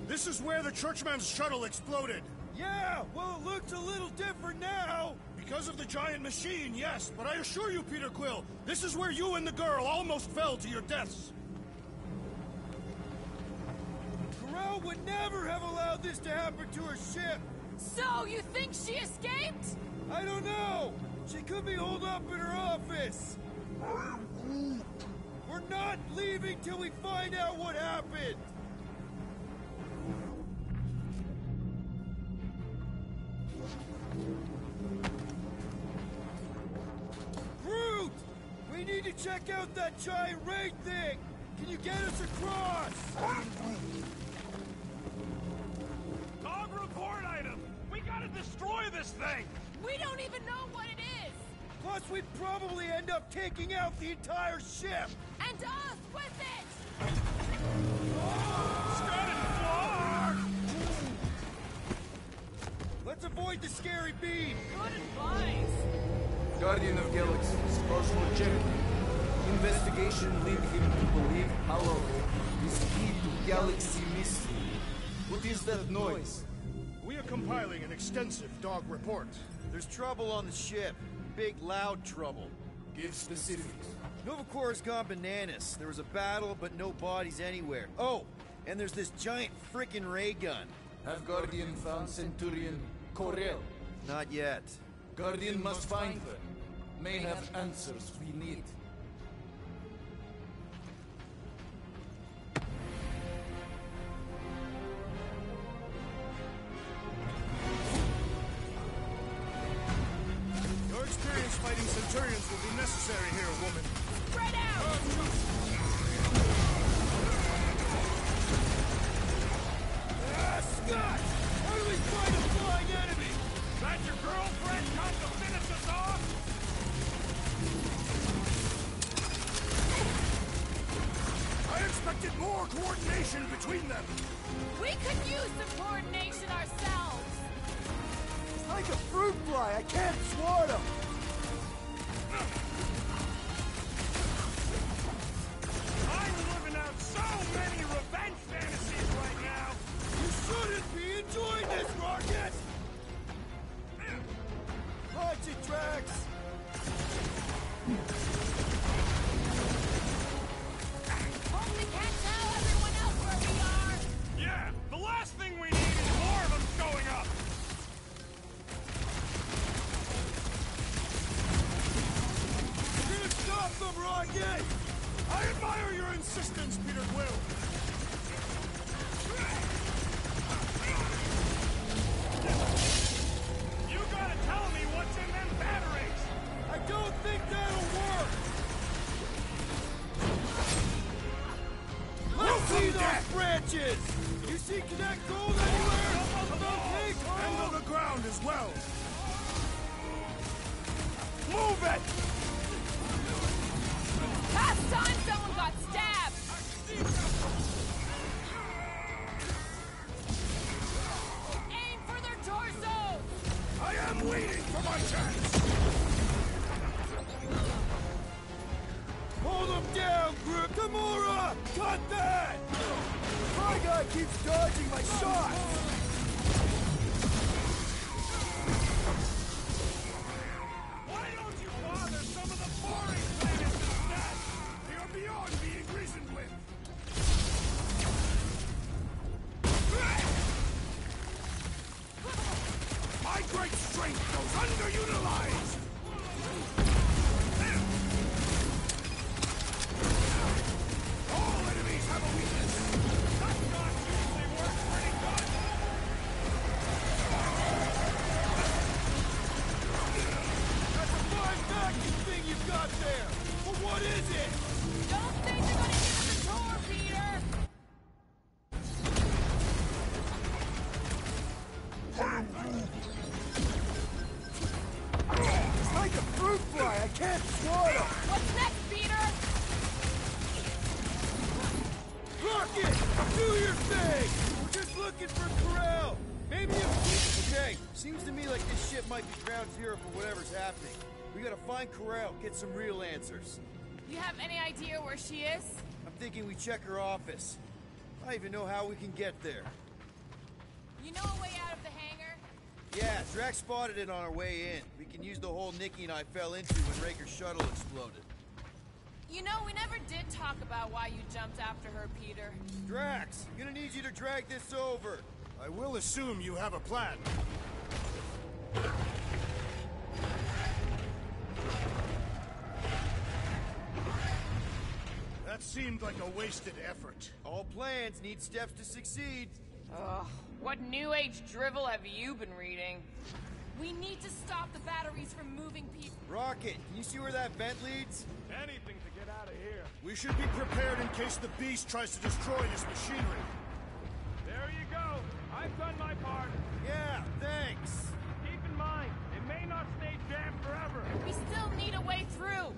This is where the Churchman's shuttle exploded. Yeah, well, it looks a little different now. Because of the giant machine, yes, but I assure you, Peter Quill, this is where you and the girl almost fell to your deaths. Corral would never have allowed this to happen to her ship. So, you think she escaped? I don't know. She could be holed up in her office. We're not leaving till we find out what happened. Groot! We need to check out that giant ray thing! Can you get us across? Dog report item! We gotta destroy this thing! We don't even know what it is! Plus, we'd probably end up taking out the entire ship! And us with it! Scud and Flark! Let's avoid the scary beam! Good advice! Guardian of Galaxies, Cosmo check. Investigation lead him to believe Hollow is key to galaxy mystery. What is that noise? We are compiling an extensive dog report. There's trouble on the ship. Big, loud trouble. Give specifics. Nova Corps gone bananas. There was a battle, but no bodies anywhere. Oh, and there's this giant frickin' ray gun. Have Guardian found Centurion Corel? Not yet. Guardian must find her. May have answers we need. Your experience fighting Centurions will be necessary here, woman. Spread out! Scott! How do we fight a flying enemy? That your girlfriend come to finish us off? I expected more coordination between them. We could use some coordination ourselves! It's like a fruit fly. I can't swat him. I'm living out so many revenge fantasies right now! You shouldn't be enjoying this, Rocket! Watch it, Drax! Hope we can't tell everyone else where we are! Yeah, the last thing we need is more of them showing up! You're gonna stop them, Rocket! I admire your insistence, Peter Quill. You gotta tell me what's in them batteries! I don't think that'll work! Let's see those branches! You see Connect Gold anywhere? Okay, And on the ground as well. move it! Last time someone got stabbed! Aim for their torsos! I am waiting for my chance. Hold him down, Groot! Gamora! Cut that! My guy keeps dodging my shots! Why don't you bother some of the boring planets instead? They are beyond being reasoned with. My great strength goes underutilized. All enemies have a weakness. That shot usually works pretty good. shit! Swat him! What's next, Peter? Rocket! Do your thing! We're just looking for Corral! Maybe if... Okay, seems to me like this ship might be ground zero for whatever's happening. We gotta find Corral, get some real answers. You have any idea where she is? I'm thinking we check her office. I don't even know how we can get there. You know a way out of the hangar? Yeah, Drax spotted it on our way in. We can use the hole Nikki and I fell into when Raker's shuttle exploded. You know, we never did talk about why you jumped after her, Peter. Drax, I'm gonna need you to drag this over. I will assume you have a plan. That seemed like a wasted effort. All plans need steps to succeed. Ugh, what new age drivel have you been reading? We need to stop the batteries from moving people. Rocket, can you see where that vent leads? Anything to get out of here. We should be prepared in case the beast tries to destroy this machinery. There you go. I've done my part. Yeah, thanks. Keep in mind, it may not stay jammed forever. We still need a way through.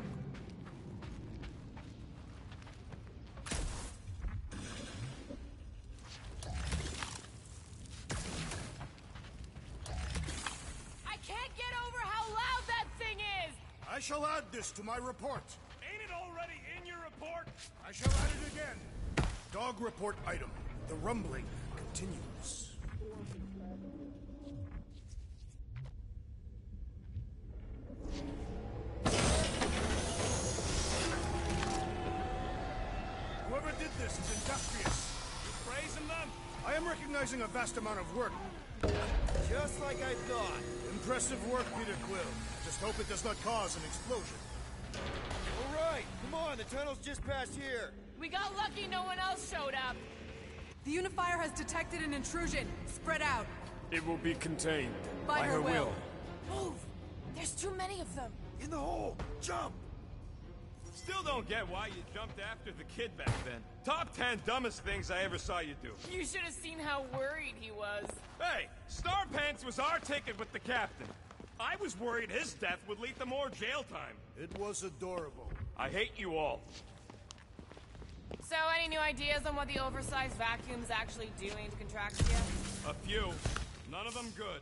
I can't get over how loud that thing is. I shall add this to my report. Ain't it already in your report? I shall add it again. Dog report item. The rumbling continues. Whoever did this is industrious. You praising them? I am recognizing a vast amount of work. Just like I thought. Impressive work, Peter Quill. Just hope it does not cause an explosion. All right, come on, the tunnel's just past here. We got lucky no one else showed up. The Unifier has detected an intrusion. Spread out. It will be contained. By her will. Move! There's too many of them. In the hole, jump! Still don't get why you jumped after the kid back then. Top 10 dumbest things I ever saw you do. You should have seen how worried he was. Hey, Star Pants was our ticket with the captain. I was worried his death would lead to more jail time. It was adorable. I hate you all. So, any new ideas on what the oversized vacuum's actually doing to Contraxia? A few. None of them good.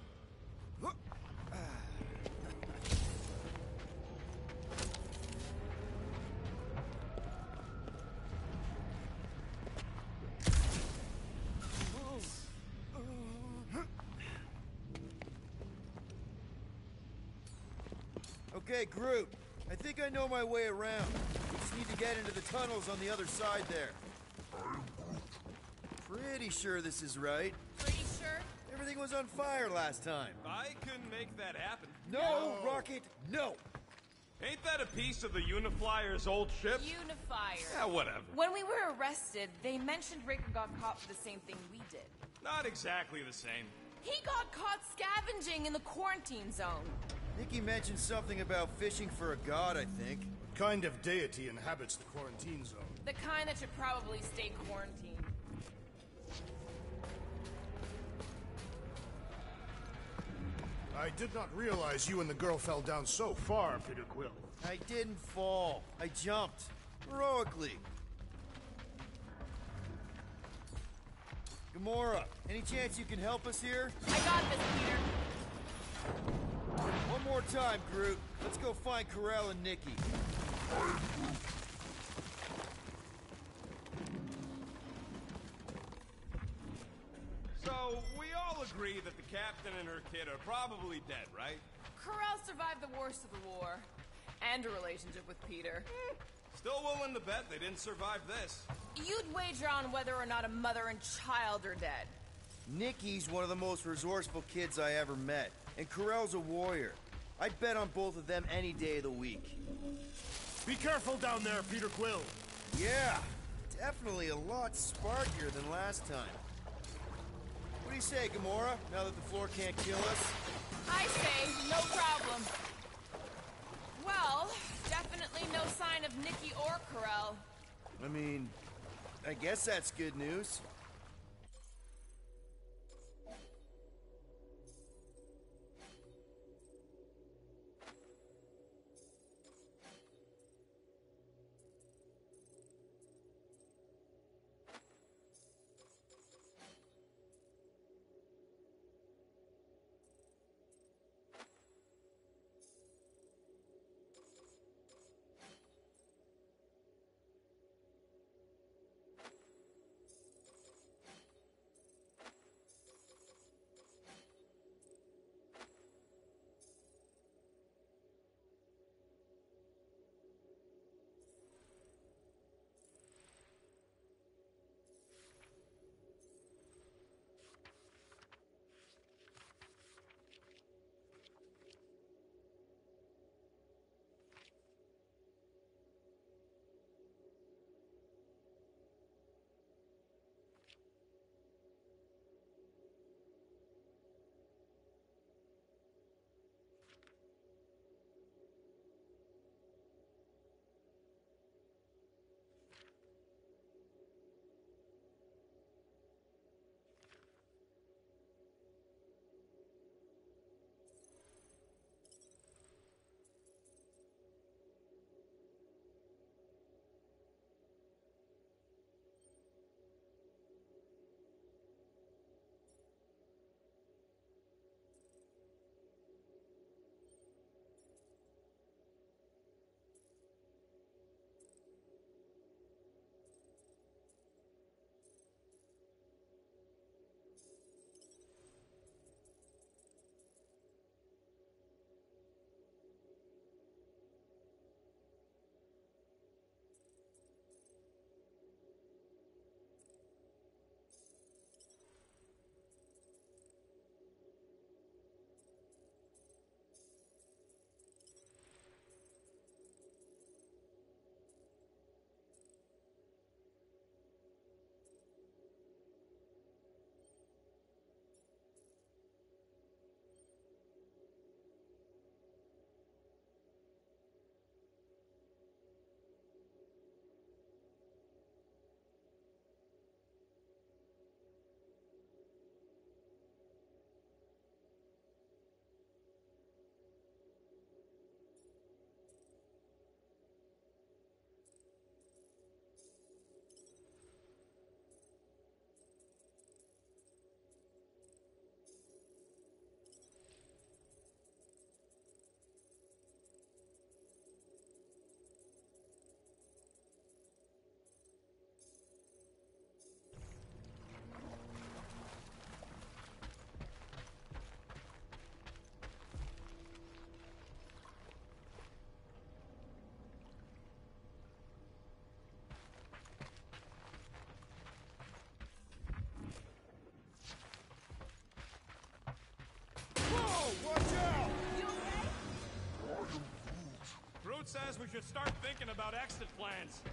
Okay, Groot. I think I know my way around. We just need to get into the tunnels on the other side there. Pretty sure this is right. Pretty sure? Everything was on fire last time. I couldn't make that happen. No, Rocket, no! Ain't that a piece of the Uniflyer's old ship? Unifier. Yeah, whatever. When we were arrested, they mentioned Raker got caught for the same thing we did. Not exactly the same. He got caught scavenging in the quarantine zone. Nikki mentioned something about fishing for a god, I think. What kind of deity inhabits the quarantine zone? The kind that should probably stay quarantined. I did not realize you and the girl fell down so far, Peter Quill. I didn't fall. I jumped. Heroically. Gamora, any chance you can help us here? I got this, Peter. One more time, Groot. Let's go find Corral and Nikki. So, we all agree that the captain and her kid are probably dead, right? Corral survived the worst of the war. And a relationship with Peter. Still willing to bet they didn't survive this. You'd wager on whether or not a mother and child are dead. Nikki's one of the most resourceful kids I ever met. And Corral's a warrior. I'd bet on both of them any day of the week. Be careful down there, Peter Quill. Yeah, definitely a lot sparkier than last time. What do you say, Gamora, now that the floor can't kill us? I say, no problem. Well, definitely no sign of Nikki or Corral. I mean, I guess that's good news. says we should start thinking about exit plans.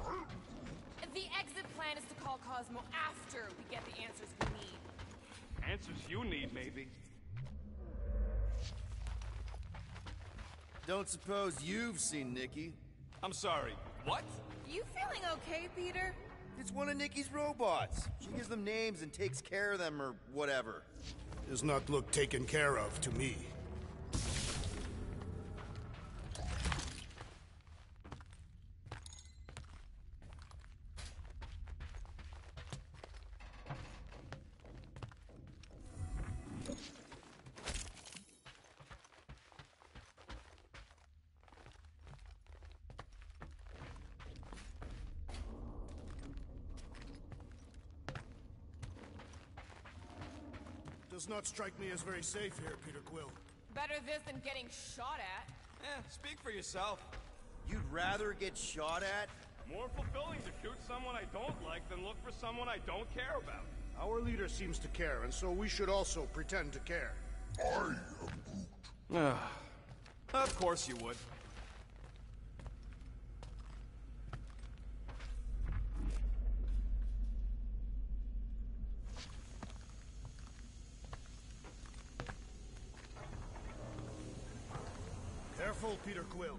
The exit plan is to call Cosmo after we get the answers we need. Answers you need, maybe. Don't suppose you've seen Nikki? I'm sorry, what? You feeling okay, Peter? It's one of Nikki's robots. She gives them names and takes care of them or whatever. Does not look taken care of to me. Does not strike me as very safe here, Peter Quill. Better this than getting shot at. Speak for yourself. You'd rather get shot at? More fulfilling to shoot someone I don't like than look for someone I don't care about. Our leader seems to care, and so we should also pretend to care. I am Of course you would. Careful, Peter Quill.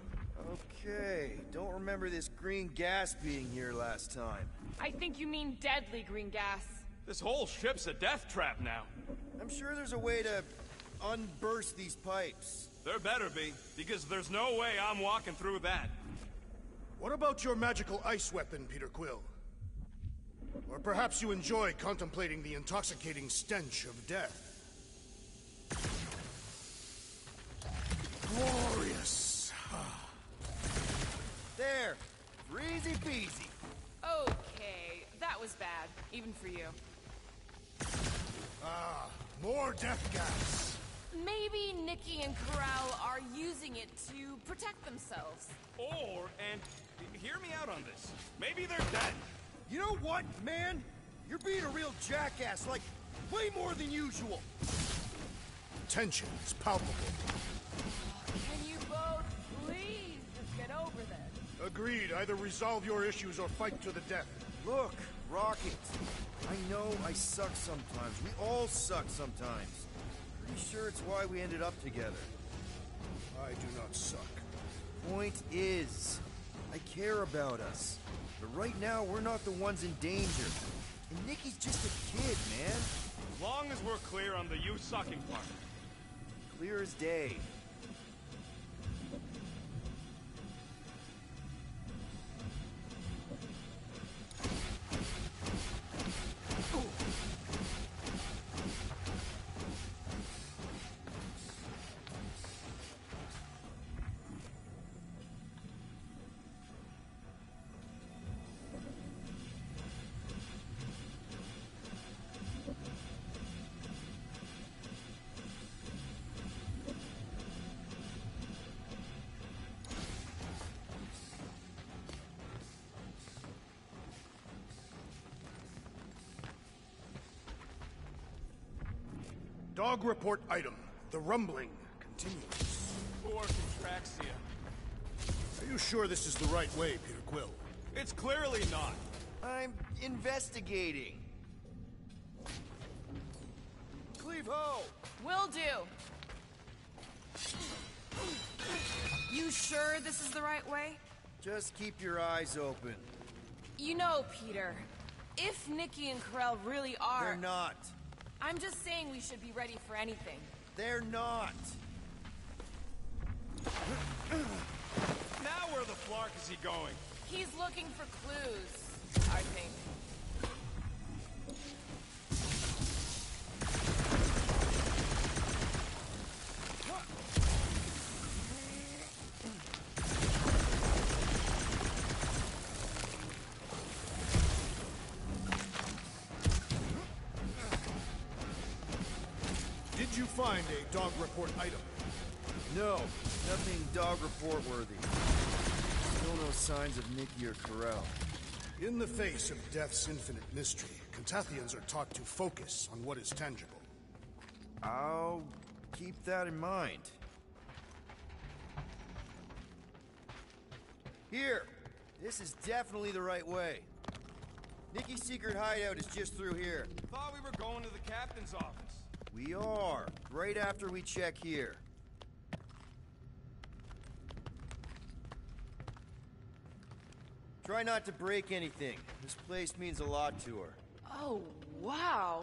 Okay, don't remember this green gas being here last time. I think you mean deadly green gas. This whole ship's a death trap now. I'm sure there's a way to unburst these pipes. There better be, because there's no way I'm walking through that. What about your magical ice weapon, Peter Quill? Or perhaps you enjoy contemplating the intoxicating stench of death. Glorious. There, easy peasy. Okay, that was bad, even for you. Ah, more death gas. Maybe Nikki and Corral are using it to protect themselves. Or, and hear me out on this, maybe they're dead. You know what, man? You're being a real jackass, like, way more than usual. Tension is palpable. Can you both please just get over this? Agreed. Either resolve your issues or fight to the death. Look, Rocket. I know I suck sometimes. We all suck sometimes. Pretty sure it's why we ended up together. I do not suck. Point is, I care about us. But right now, we're not the ones in danger. And Nikki's just a kid, man. As long as we're clear on the you sucking part. Clear as day. Dog report item. The rumbling continues. Poor Contraxia. Are you sure this is the right way, Peter Quill? It's clearly not. I'm investigating. Cleave ho! Will do. You sure this is the right way? Just keep your eyes open. You know, Peter, if Nikki and Corell really are... They're not. I'm just saying we should be ready for anything. They're not. Now where the flark is he going? He's looking for clues, I think. Did you find a dog report item? No, nothing dog report worthy. Still no signs of Nikki or Corell. In the face of death's infinite mystery, Cantathians are taught to focus on what is tangible. I'll keep that in mind. Here. This is definitely the right way. Nikki's secret hideout is just through here. Thought we were going to the captain's office. We are. Right after we check here. Try not to break anything. This place means a lot to her. Oh, wow.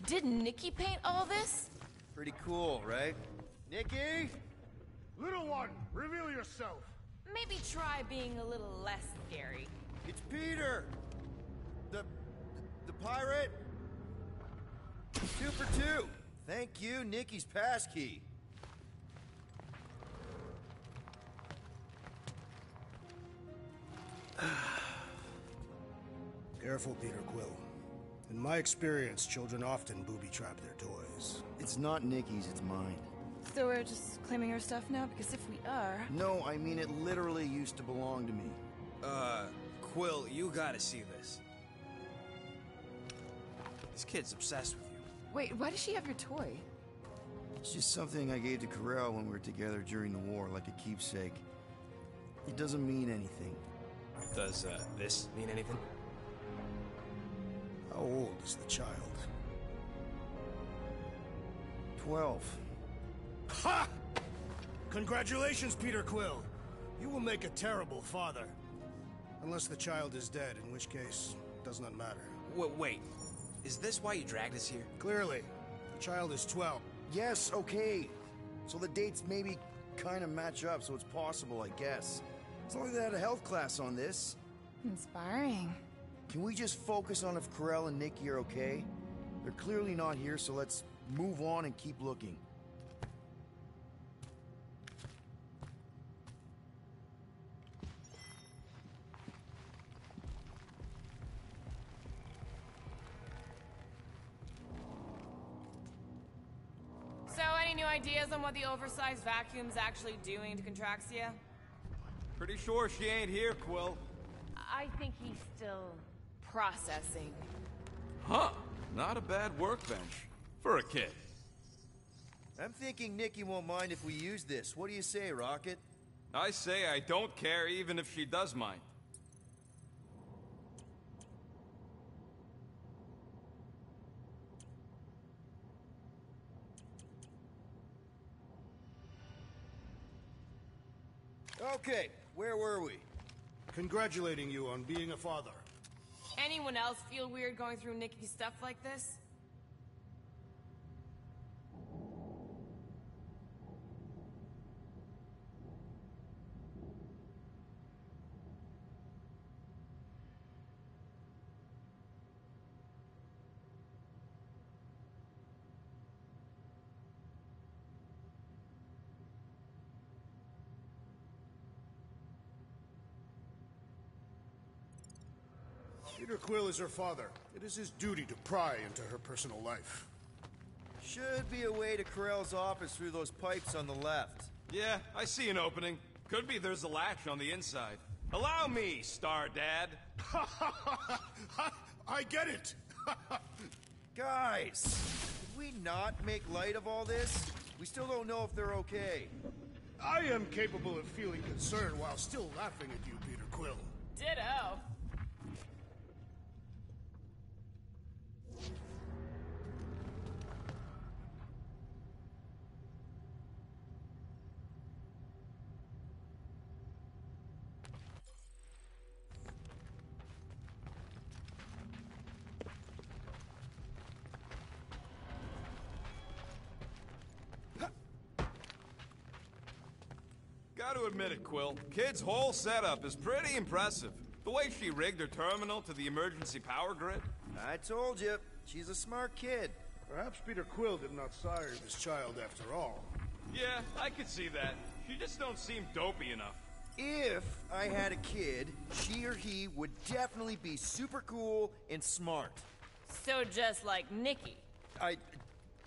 Did Nikki paint all this? Pretty cool, right? Nikki? Little one, reveal yourself. Maybe try being a little less scary. It's Peter! The pirate? 2 for 2. Thank you, Nikki's passkey. Careful, Peter Quill. In my experience, children often booby-trap their toys. It's not Nikki's, it's mine. So we're just claiming her stuff now? Because if we are... No, I mean it literally used to belong to me. Quill, you gotta see this. This kid's obsessed with you. Wait, why does she have your toy? It's just something I gave to Corel when we were together during the war, like a keepsake. It doesn't mean anything. Does, this mean anything? How old is the child? 12. Ha! Congratulations, Peter Quill. You will make a terrible father. Unless the child is dead, in which case, it does not matter. Wait. Is this why you dragged us here? Clearly. The child is 12. Yes, okay. So the dates maybe kind of match up, so it's possible, I guess. As long as they had a health class on this. Inspiring. Can we just focus on if Corel and Nikki are okay? They're clearly not here, so let's move on and keep looking. So, any new ideas on what the oversized vacuum's actually doing to Contraxia? Pretty sure she ain't here, Quill. I think he's still processing. Huh. Not a bad workbench. For a kid. I'm thinking Nikki won't mind if we use this. What do you say, Rocket? I say I don't care even if she does mind. Okay, where were we? Congratulating you on being a father. Anyone else feel weird going through Nikki's stuff like this? Peter Quill is her father. It is his duty to pry into her personal life. Should be a way to Corel's office through those pipes on the left. Yeah, I see an opening. Could be there's a latch on the inside. Allow me, Star Dad. I get it! Guys, did we not make light of all this? We still don't know if they're okay. I am capable of feeling concern while still laughing at you, Peter Quill. Ditto. Gotta admit it, Quill. Kid's whole setup is pretty impressive. The way she rigged her terminal to the emergency power grid. I told you, she's a smart kid. Perhaps Peter Quill did not sire this child after all. Yeah, I could see that. She just don't seem dopey enough. If I had a kid, she or he would definitely be super cool and smart. So just like Nikki. I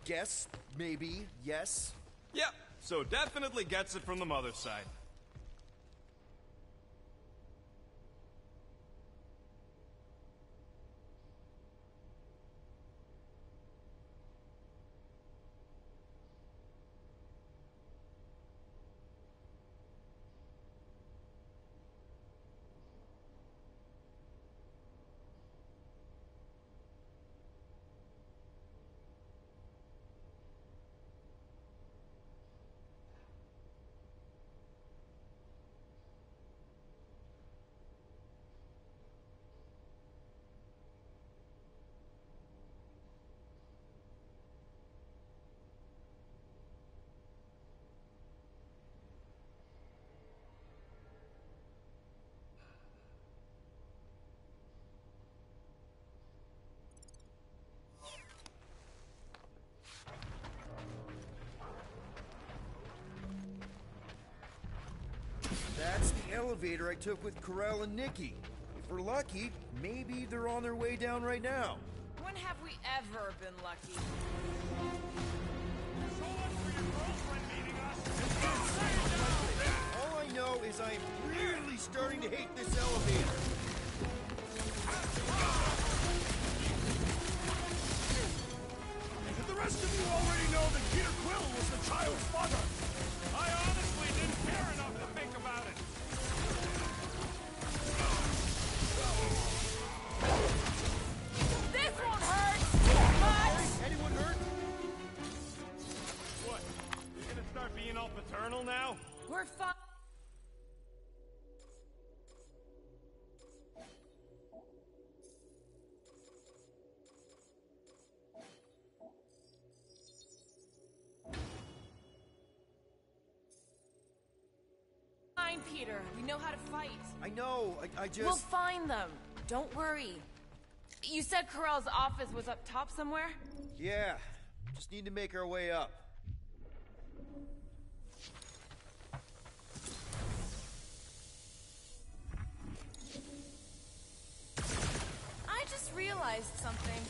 guess, maybe, yes. Yep, so definitely gets it from the mother's side. elevator I took with Corell and Nikki. If we're lucky, maybe they're on their way down right now. When have we ever been lucky? All I know is I'm really starting to hate this elevator. And the rest of you already know that Peter Quill was the child's father. I honestly didn't care enough to think about it. This won't hurt much! Anyone hurt? What? You gonna start being all paternal now? We're fine. Fine, Peter. We know how to fight. I know, I just... We'll find them. Don't worry. You said Corell's office was up top somewhere? Yeah, just need to make our way up. I just realized something.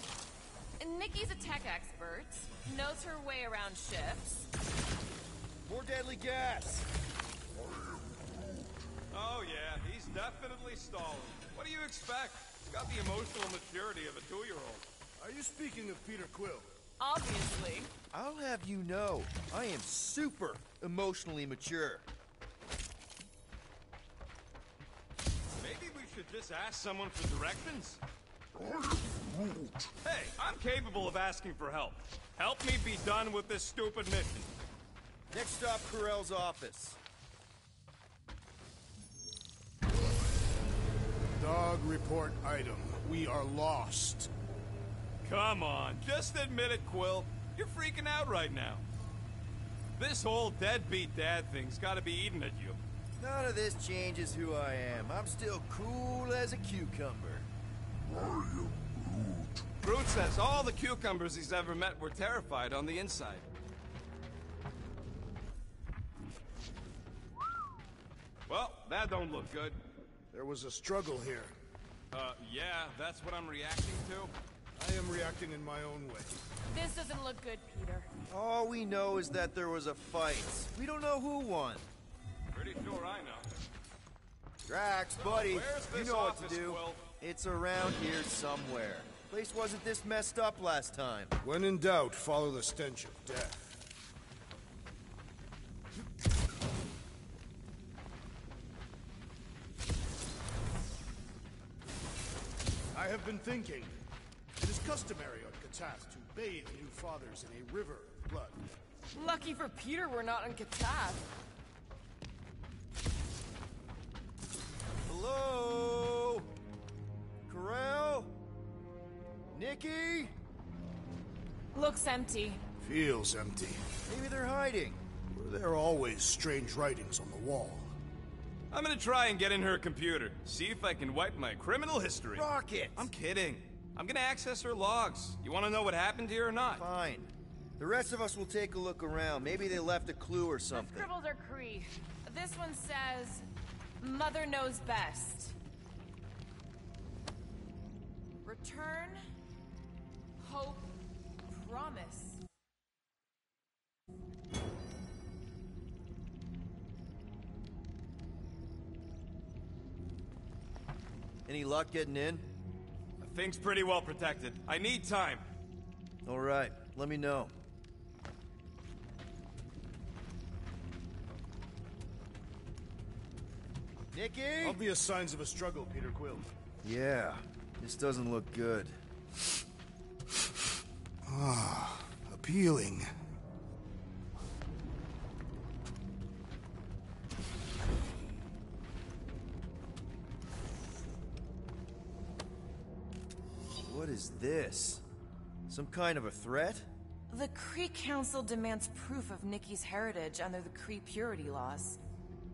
Nikki's a tech expert, knows her way around ships. More deadly gas! Oh yeah, he's definitely stalling. What do you expect? He's got the emotional maturity of a 2-year-old. Are you speaking of Peter Quill? Obviously. I'll have you know, I am super emotionally mature. Maybe we should just ask someone for directions? Hey, I'm capable of asking for help. Help me be done with this stupid mission. Next stop, Corell's office. Dog report item. We are lost. Come on, just admit it, Quill. You're freaking out right now. This whole deadbeat dad thing's gotta be eating at you. None of this changes who I am. I'm still cool as a cucumber. Groot says all the cucumbers he's ever met were terrified on the inside. Well, that don't look good. There was a struggle here. Yeah, that's what I'm reacting to. I am reacting in my own way. This doesn't look good, Peter. All we know is that there was a fight. We don't know who won. Pretty sure I know. Drax, buddy, where's you this know what office, to do. Quill? It's around here somewhere. Place wasn't this messed up last time. When in doubt, follow the stench of death. I have been thinking. It is customary on Katath to bathe new fathers in a river of blood. Lucky for Peter we're not on Katath. Hello? Corell? Nikki? Looks empty. Feels empty. Maybe they're hiding. Were there always strange writings on the wall? I'm gonna try and get in her computer. See if I can wipe my criminal history. Rocket! I'm kidding. I'm gonna access her logs. You wanna know what happened here or not? Fine. The rest of us will take a look around. Maybe they left a clue or The something. scribbles are Kree. This one says, Mother knows best. Return, hope, promise. Any luck getting in? The thing's pretty well protected. I need time. All right, let me know. Nikki? Obvious signs of a struggle, Peter Quill. Yeah, this doesn't look good. Ah, appealing. What is this? Some kind of a threat? The Kree Council demands proof of Nikki's heritage under the Kree purity laws.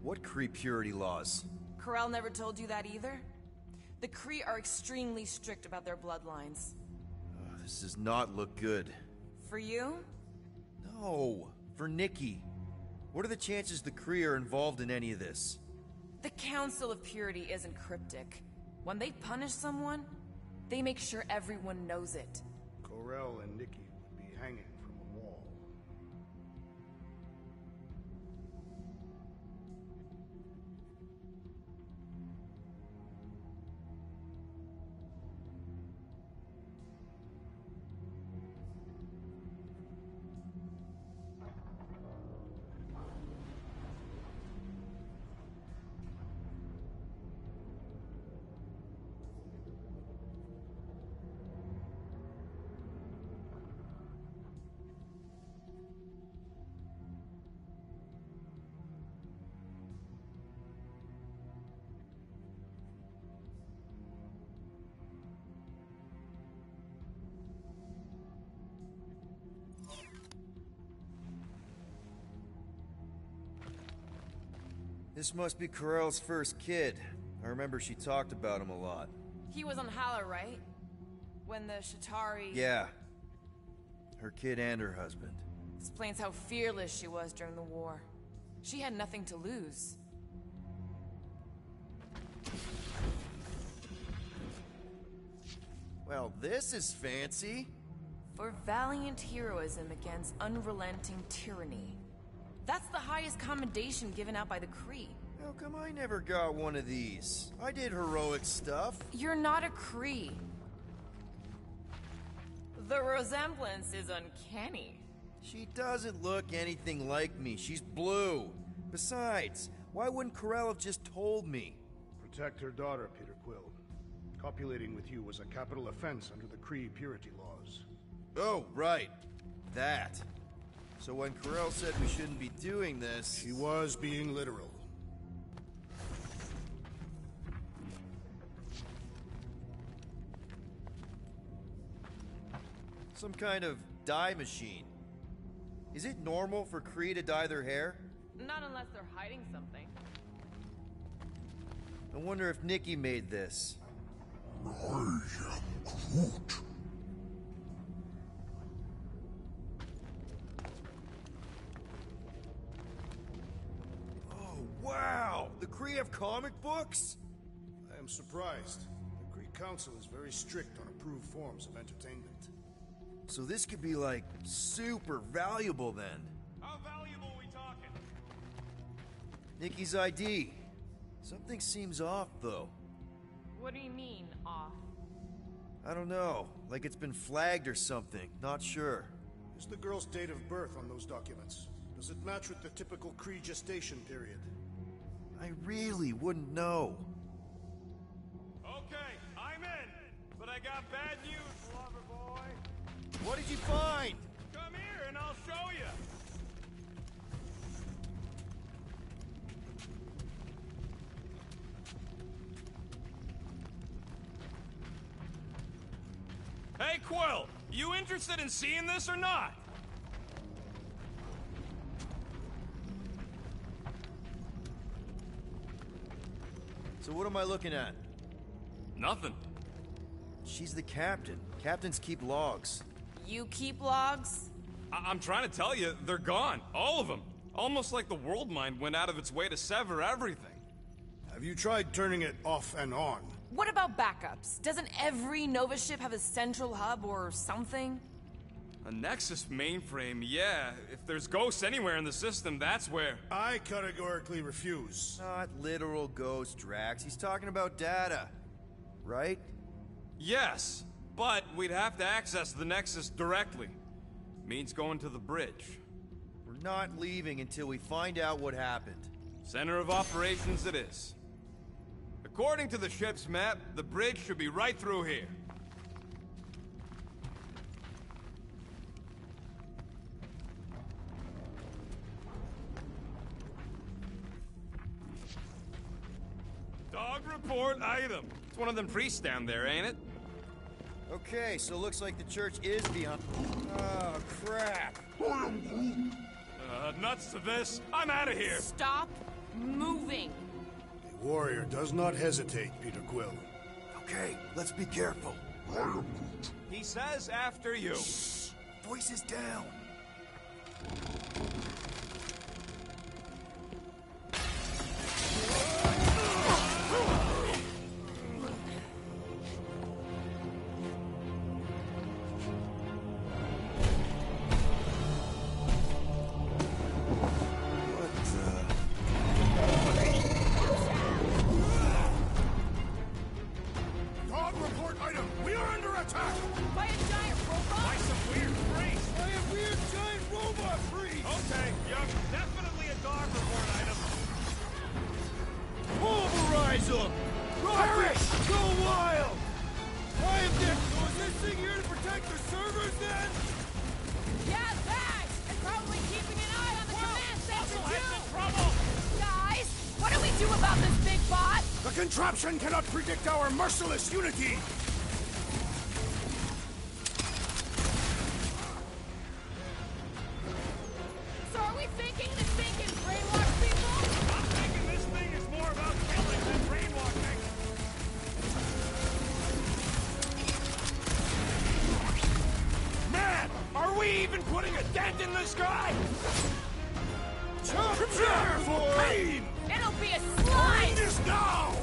What Kree purity laws? Corell never told you that either? The Kree are extremely strict about their bloodlines. This does not look good. For you? No, for Nikki. What are the chances the Kree are involved in any of this? The Council of Purity isn't cryptic. When they punish someone, they make sure everyone knows it. Corell and Nikki would be hanging from a wall. This must be Corell's first kid. I remember she talked about him a lot. He was on Hala, right? When the Shatari... Yeah. Her kid and her husband. Explains how fearless she was during the war. She had nothing to lose. Well, this is fancy. For valiant heroism against unrelenting tyranny. That's the highest commendation given out by the Kree. How come I never got one of these? I did heroic stuff. You're not a Kree. The resemblance is uncanny. She doesn't look anything like me. She's blue. Besides, why wouldn't Corell have just told me? Protect her daughter, Peter Quill. Copulating with you was a capital offense under the Kree purity laws. Oh, right. That. So when Corell said we shouldn't be doing this... She was being literal. Some kind of dye machine. Is it normal for Kree to dye their hair? Not unless they're hiding something. I wonder if Nikki made this. I am Groot. Oh, wow! The Kree have comic books? I am surprised. The Kree Council is very strict on approved forms of entertainment. So this could be, like, super valuable then. How valuable are we talking? Nikki's ID. Something seems off, though. What do you mean, off? I don't know. Like it's been flagged or something. Not sure. Is the girl's date of birth on those documents? Does it match with the typical Kree gestation period? I really wouldn't know. Okay, I'm in. But I got bad news, lover boy. What did you find? Come here and I'll show you. Hey, Quill, you interested in seeing this or not? So what am I looking at? Nothing. She's the captain. Captains keep logs. You keep logs? I'm trying to tell you, they're gone. All of them. Almost like the world mind went out of its way to sever everything. Have you tried turning it off and on? What about backups? Doesn't every Nova ship have a central hub or something? A Nexus mainframe, yeah. If there's ghosts anywhere in the system, that's where... I categorically refuse. Not literal ghost, Drax. He's talking about data. Right? Yes, but we'd have to access the Nexus directly. Means going to the bridge. We're not leaving until we find out what happened. Center of operations it is. According to the ship's map, the bridge should be right through here. Dog report item. It's one of them priests down there, ain't it? Okay, so looks like the church is behind... Oh, crap. Nuts to this. I'm out of here. Stop moving. The warrior does not hesitate, Peter Quill. Okay, let's be careful. He says after you. Shh. Voices down. stop this big bot? The contraption cannot predict our merciless unity! So are we thinking this thing can brainwash people? I'm thinking this thing is more about killing than brainwashing. Man, are we even putting a dent in this guy? Prepare for pain! It'll be a slide! End is now!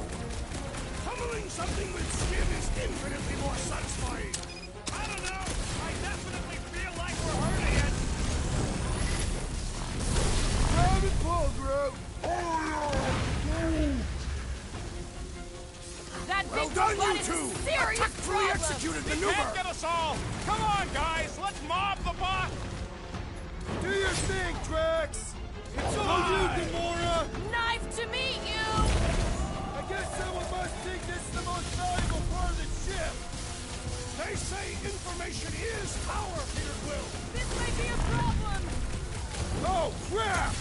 Pummeling something with skin is infinitely more satisfying! I don't know. I definitely feel like we're hurting it. Grab it, Paul, Groot! That Well big done, bot you is two! a serious Tactfully problem! executed He maneuver! can't get us all. Come on, guys. Let's mob the bot. Do your thing, Drax! It's all you, Gamora! Nice to meet you! I guess someone must think this is the most valuable part of the ship! They say information is power, Peter Quill! This might be a problem! Oh, crap!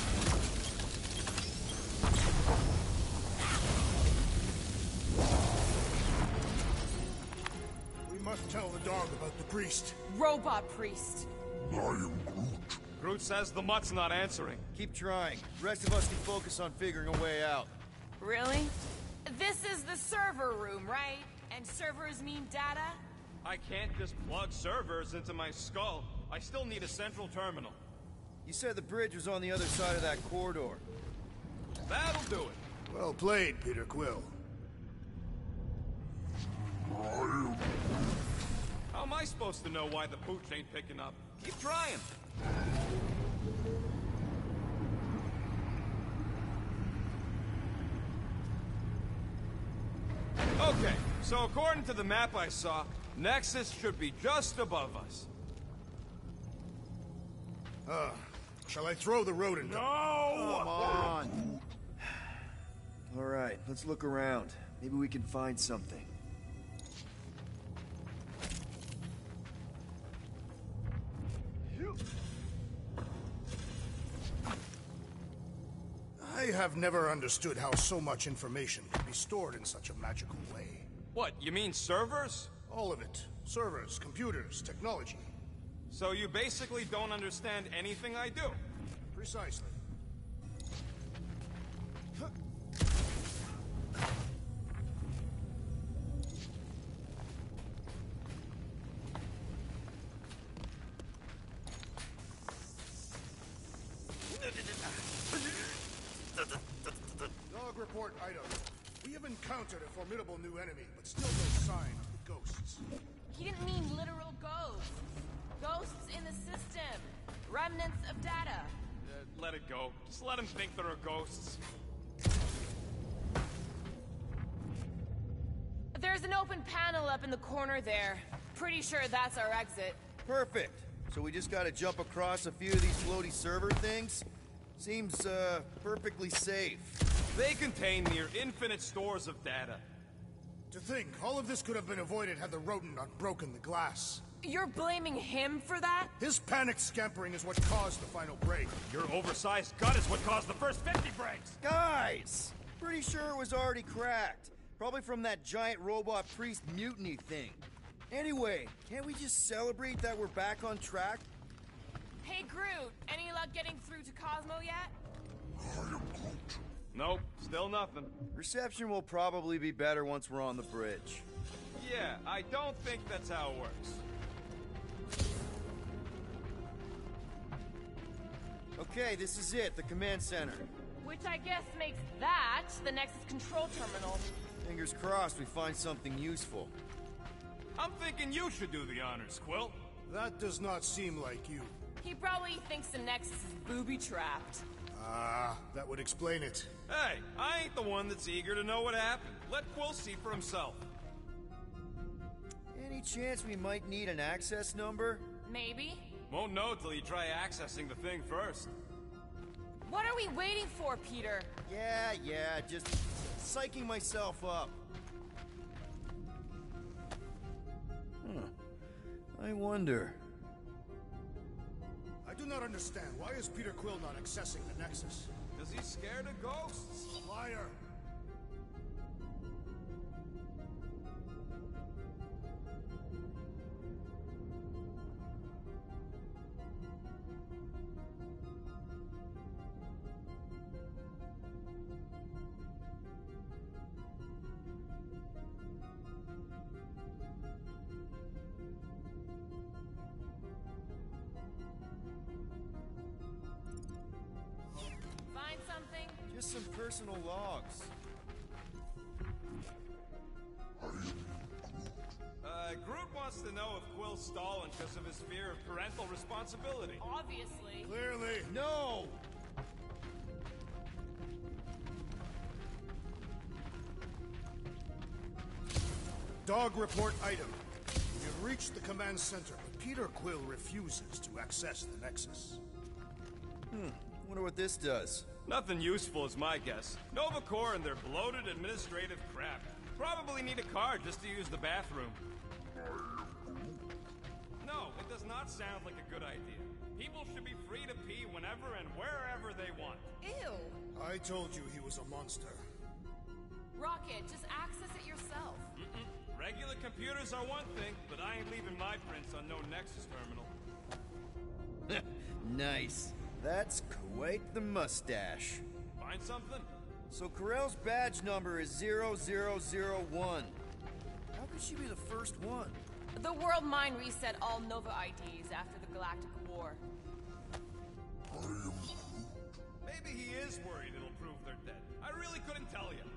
We must tell the dog about the priest. Robot priest. I am Groot. Groot says the mutt's not answering. Keep trying. The rest of us can focus on figuring a way out. Really? This is the server room, right? And servers mean data? I can't just plug servers into my skull. I still need a central terminal. You said the bridge was on the other side of that corridor. That'll do it. Well played, Peter Quill. How am I supposed to know why the pooch ain't picking up? Keep trying. Okay, so according to the map I saw, Nexus should be just above us. Shall I throw the rodent? Come on! Alright, let's look around. Maybe we can find something. I have never understood how so much information can be stored in such a magical way. What, you mean servers? All of it. Servers, computers, technology. So you basically don't understand anything I do? Precisely. Dog report item. We have encountered a formidable new enemy, but still no sign of the ghosts. He didn't mean literal ghosts. Ghosts in the system. Remnants of data. Let it go. Just let him think there are ghosts. There's an open panel up in the corner there. Pretty sure that's our exit. Perfect. So we just gotta jump across a few of these floaty server things? Seems, perfectly safe. They contain near infinite stores of data. To think, all of this could have been avoided had the rodent not broken the glass. You're blaming him for that? His panicked scampering is what caused the final break. Your oversized gut is what caused the first 50 breaks! Guys! Pretty sure it was already cracked. Probably from that giant robot priest mutiny thing. Anyway, can't we just celebrate that we're back on track? Hey, Groot, any luck getting through to Cosmo yet? I am Groot. Nope, still nothing. Reception will probably be better once we're on the bridge. Yeah, I don't think that's how it works. Okay, this is it, the command center. Which I guess makes that the Nexus control terminal. Fingers crossed we find something useful. I'm thinking you should do the honors, Quill. That does not seem like you. He probably thinks the Nexus is booby-trapped. Ah, that would explain it. Hey, I ain't the one that's eager to know what happened. Let Quill see for himself. Any chance we might need an access number? Maybe. Won't know till you try accessing the thing first. What are we waiting for, Peter? Yeah, just psyching myself up. I wonder. I do not understand. Why is Peter Quill not accessing the Nexus? Is he scared of ghosts? Liar! Just some personal logs. Groot wants to know if Quill's stalling because of his fear of parental responsibility. Obviously. Clearly. No! Dog report item. We have reached the command center, but Peter Quill refuses to access the Nexus. Wonder what this does. Nothing useful is my guess. Nova Corps and their bloated administrative crap. Probably need a card just to use the bathroom. No, it does not sound like a good idea. People should be free to pee whenever and wherever they want. Ew. I told you he was a monster. Rocket, just access it yourself. Regular computers are one thing, but I ain't leaving my prints on no Nexus terminal. Nice. That's quite the mustache. Find something? So Corell's badge number is 0001. How could she be the first one? The world mind reset all Nova IDs after the Galactic War. Maybe he is worried it'll prove they're dead. I really couldn't tell you.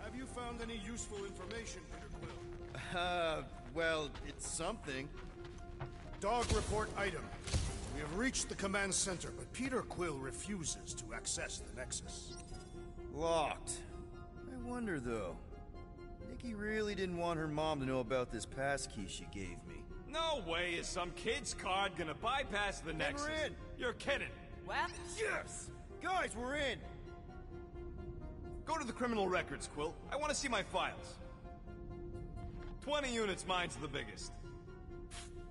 Have you found any useful information, Peter Quill? Well, it's something. Dog report item. We have reached the command center, but Peter Quill refuses to access the Nexus. Locked. I wonder, though. Nikki really didn't want her mom to know about this passkey she gave me. No way is some kid's card gonna bypass the Nexus. We're in. You're kidding. Well, Yes! Guys, we're in! Go to the criminal records, Quill. I want to see my files. 20 units, mine's the biggest.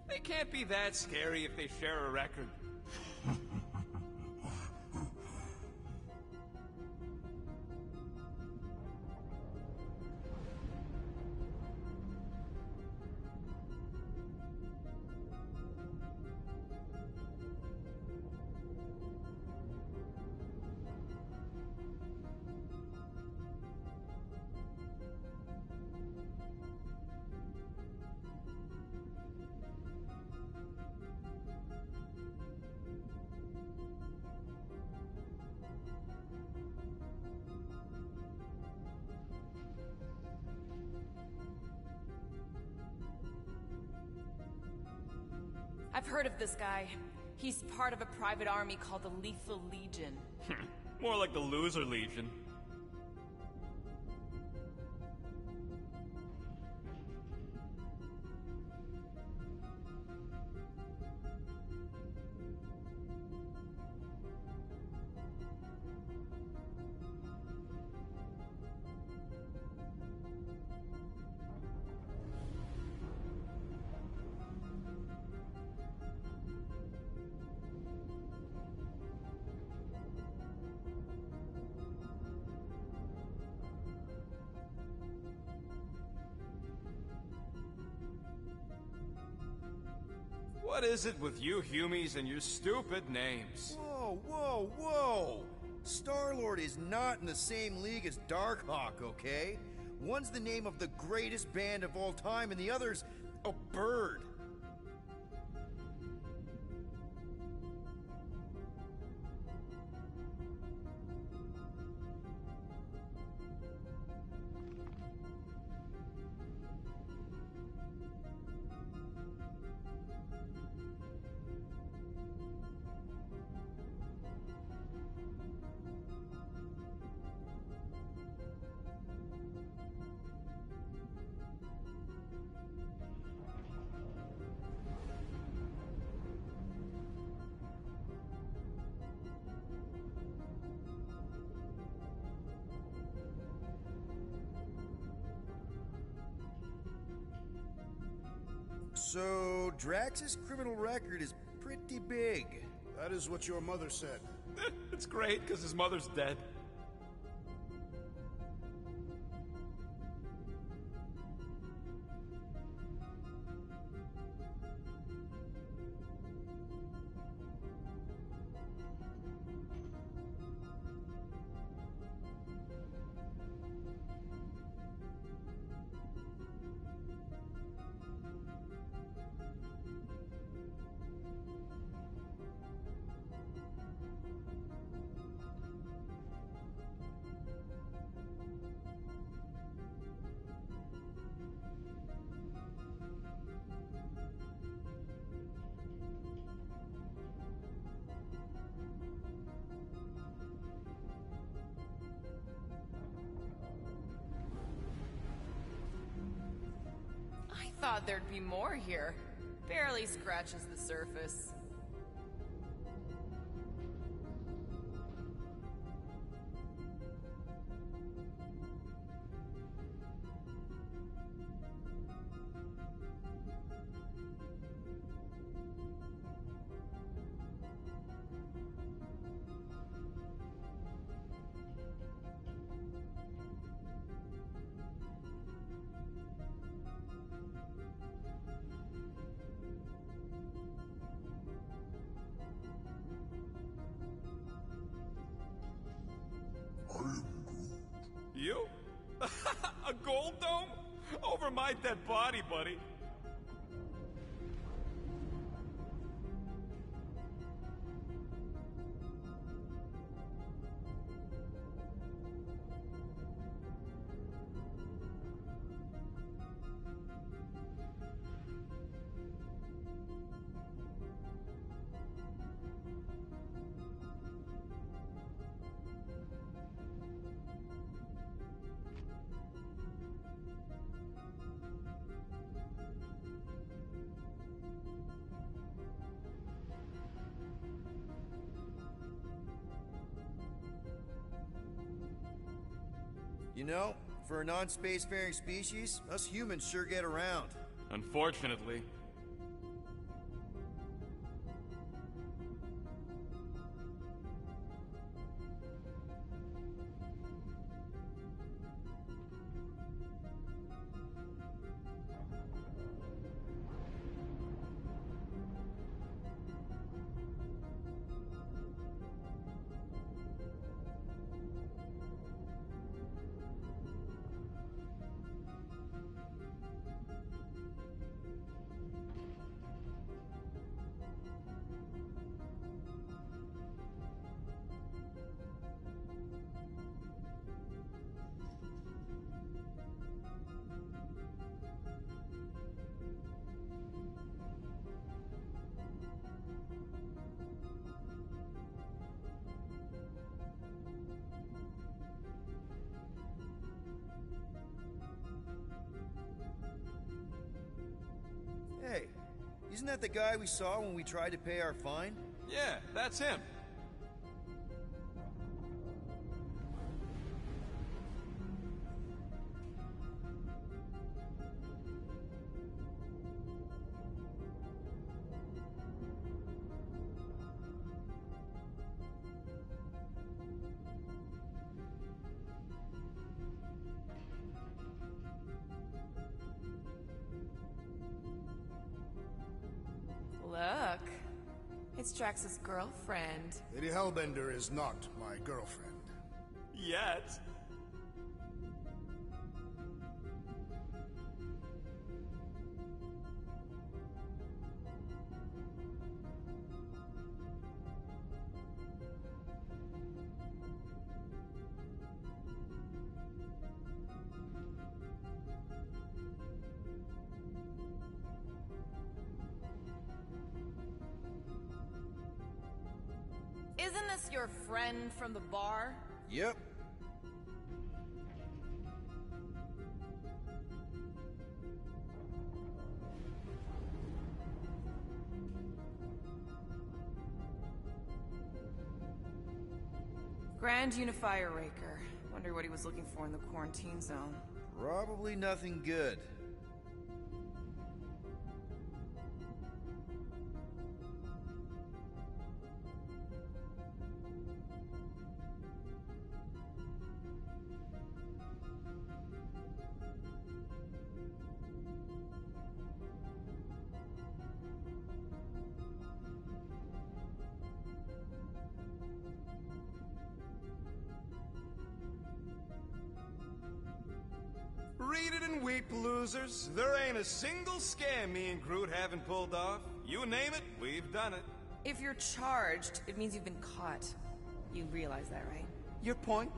They can't be that scary if they share a record. I've heard of this guy. He's part of a private army called the Lethal Legion. More like the Loser Legion. What is it with you Humies and your stupid names? Whoa, whoa, whoa! Star-Lord is not in the same league as Darkhawk, okay? One's the name of the greatest band of all time, and the other's a bird. So, Drax's criminal record is pretty big. That is what your mother said. It's great, because his mother's dead. Thought there'd be more here. Barely scratches the surface. You? A gold dome? Over my dead body, buddy. You know, for a non-spacefaring species, us humans sure get around. Unfortunately. Hey, isn't that the guy we saw when we tried to pay our fine? Yeah, that's him. Look, it's Drax's girlfriend. Lady Hellbender is not my girlfriend. Yet. Isn't this your friend from the bar? Yep. Grand Unifier Raker. Wonder what he was looking for in the quarantine zone. Probably nothing good. weep, losers. There ain't a single scam me and Groot haven't pulled off. You name it, we've done it. If you're charged, it means you've been caught. You realize that, right? Your point?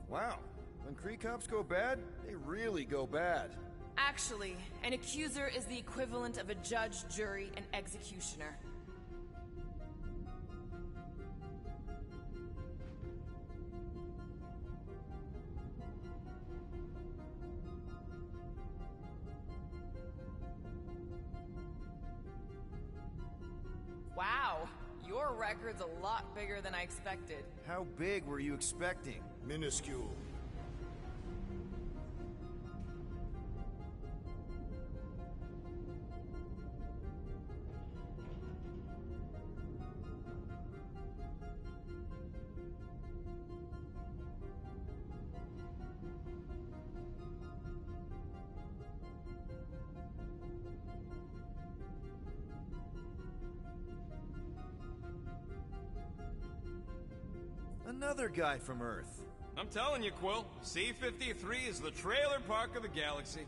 Wow. When Kree cops go bad, they really go bad. Actually, an accuser is the equivalent of a judge, jury, and executioner. Wow, your record's a lot bigger than I expected. How big were you expecting? Minuscule. Another guy from Earth. I'm telling you, Quill, C-53 is the trailer park of the galaxy.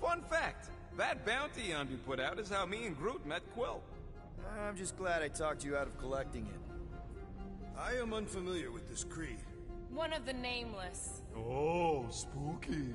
Fun fact, that bounty on you put out is how me and Groot met Quill. I'm just glad I talked you out of collecting it. I am unfamiliar with this Kree. One of the nameless. Oh, spooky.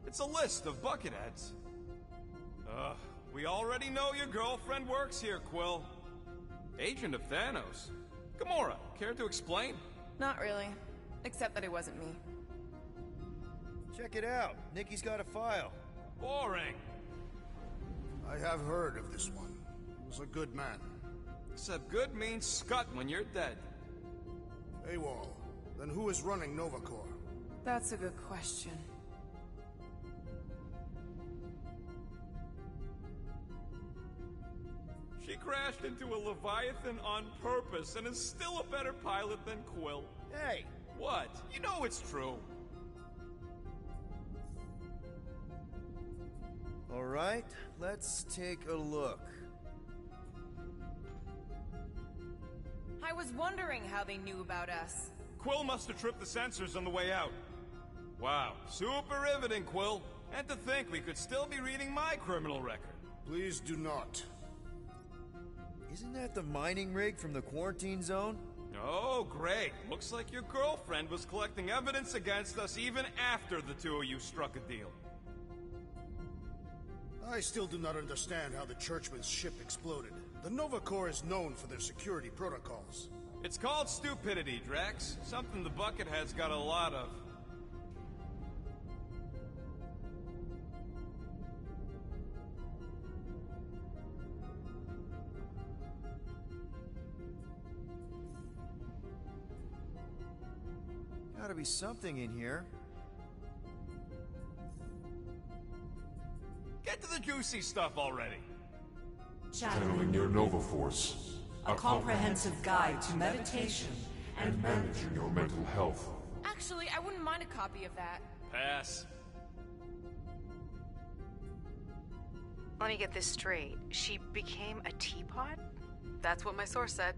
It's a list of bucketheads. We already know your girlfriend works here, Quill. Agent of Thanos. Gamora, care to explain? Not really. Except that it wasn't me. Check it out. Nikki's got a file. Boring. I have heard of this one. He was a good man. Except good means scut when you're dead. AWOL. Then who is running Nova Corps? That's a good question. She crashed into a Leviathan on purpose and is still a better pilot than Quill. Hey! What? You know it's true. Alright, let's take a look. I was wondering how they knew about us. Quill must have tripped the sensors on the way out. Wow, super riveting, Quill. And to think we could still be reading my criminal record. Please do not. Isn't that the mining rig from the quarantine zone? Oh, great. Looks like your girlfriend was collecting evidence against us even after the two of you struck a deal. I still do not understand how the Churchman's ship exploded. The Nova Corps is known for their security protocols. It's called stupidity, Drax. Something the Buckethead's got a lot of. Gotta be something in here. Get to the juicy stuff already. Channeling your Nova Force. A comprehensive guide to meditation and managing your mental health. Actually, I wouldn't mind a copy of that. Pass. Let me get this straight. She became a teapot? That's what my source said.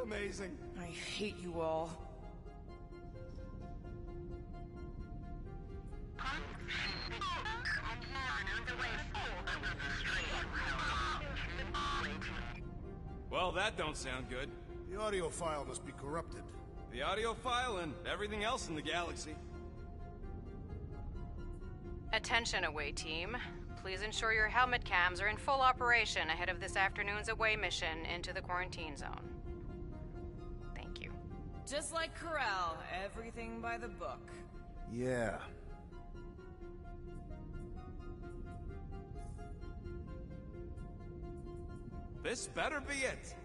Amazing. amazing. I hate you all. Well, that don't sound good. The audio file must be corrupted. The audio file and everything else in the galaxy. Attention, away team. Please ensure your helmet cams are in full operation ahead of this afternoon's away mission into the quarantine zone. Thank you. Just like Corral, everything by the book. Yeah. This better be it.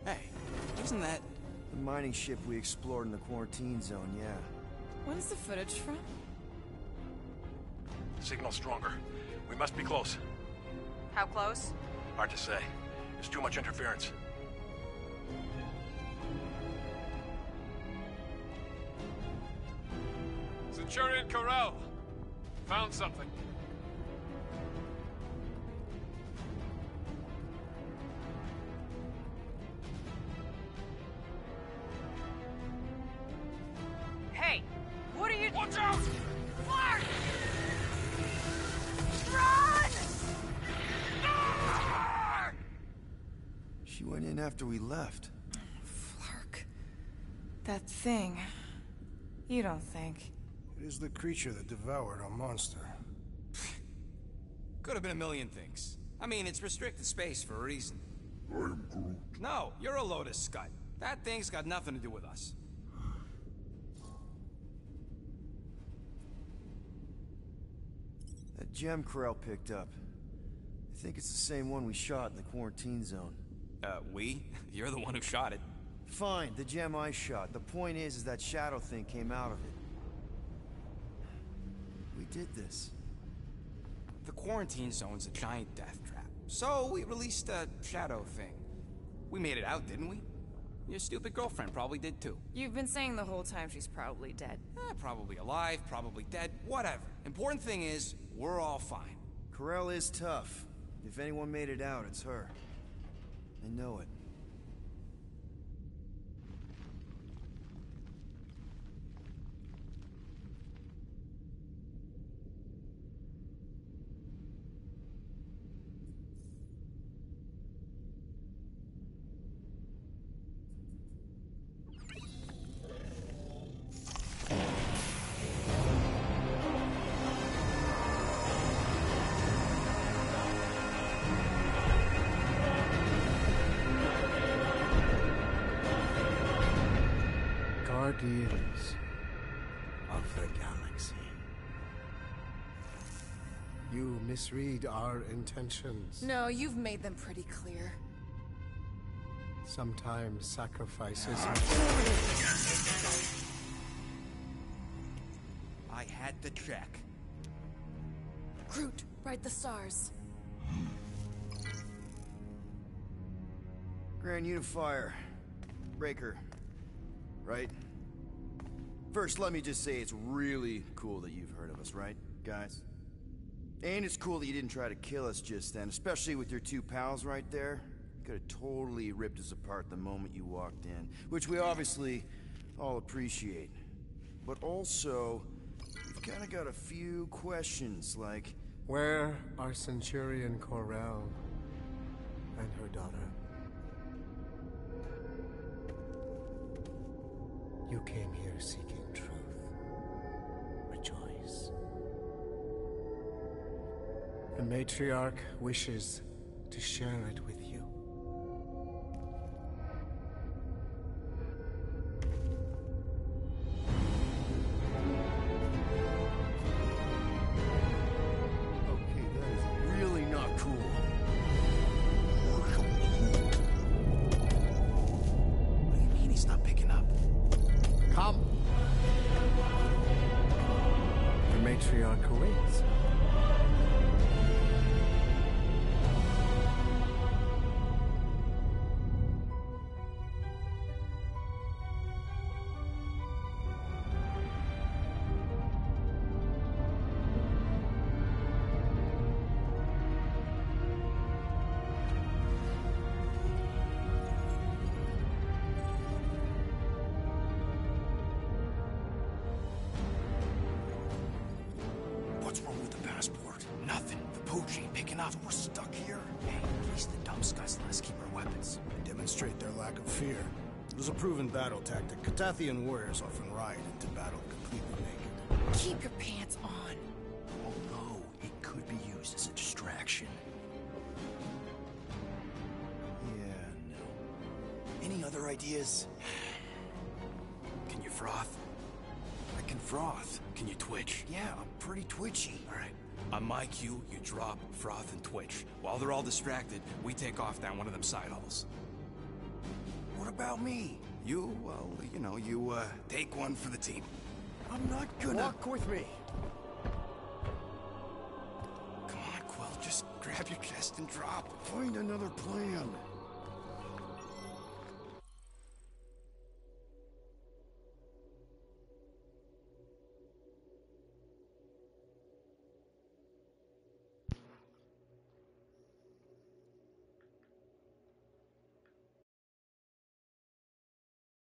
Hey, isn't that... The mining ship we explored in the quarantine zone, yeah. When's the footage from? Signal stronger. We must be close. How close? Hard to say. There's too much interference. Centurion Corral. Found something. Hey! What are you... Watch out! Clark! Run! She went in after we left. Flark. That thing. You don't think. It is the creature that devoured our monster. Could have been a million things. I mean, it's restricted space for a reason. I am Groot. No, you're a Lotus Scud. That thing's got nothing to do with us. That gem Corral picked up. I think it's the same one we shot in the quarantine zone. We? You're the one who shot it. Fine, the gem I shot. The point is that shadow thing came out of it. We did this. The quarantine zone's a giant death trap. So we released a shadow thing. We made it out, didn't we? Your stupid girlfriend probably did too. You've been saying the whole time she's probably dead. Probably alive, probably dead, whatever. Important thing is, we're all fine. Corral is tough. If anyone made it out, it's her. I know it. Guardians of the galaxy. You misread our intentions. No, you've made them pretty clear. Sometimes sacrifices... I had to check. Groot, write the stars. Grand Unifier. Breaker. Right? First, let me just say it's really cool that you've heard of us, right, guys? And it's cool that you didn't try to kill us just then, especially with your two pals right there. You could have totally ripped us apart the moment you walked in, which we obviously all appreciate. But also, we've kind of got a few questions, like... Where are Centurion Corral and her daughter? You came here seeking truth. Rejoice. The matriarch wishes to share it with you. Okay, that is really not cool. What do you mean he's not picking up? Come! The matriarch awaits. now that we're stuck here? Hey, at least the dumb scuds let us keep our weapons. They demonstrate their lack of fear. It was a proven battle tactic. Katathian warriors often ride into battle completely naked. Keep your pants on. Although it could be used as a distraction. Yeah, no. Any other ideas? Can you froth? I can froth. Can you twitch? Yeah, I'm pretty twitchy. All right. On my cue, you drop, froth, and twitch. While they're all distracted, we take off down one of them side halls. What about me? You, well, you know, take one for the team. I'm not gonna... Walk with me. Come on, Quill, just grab your chest and drop. Find another plan.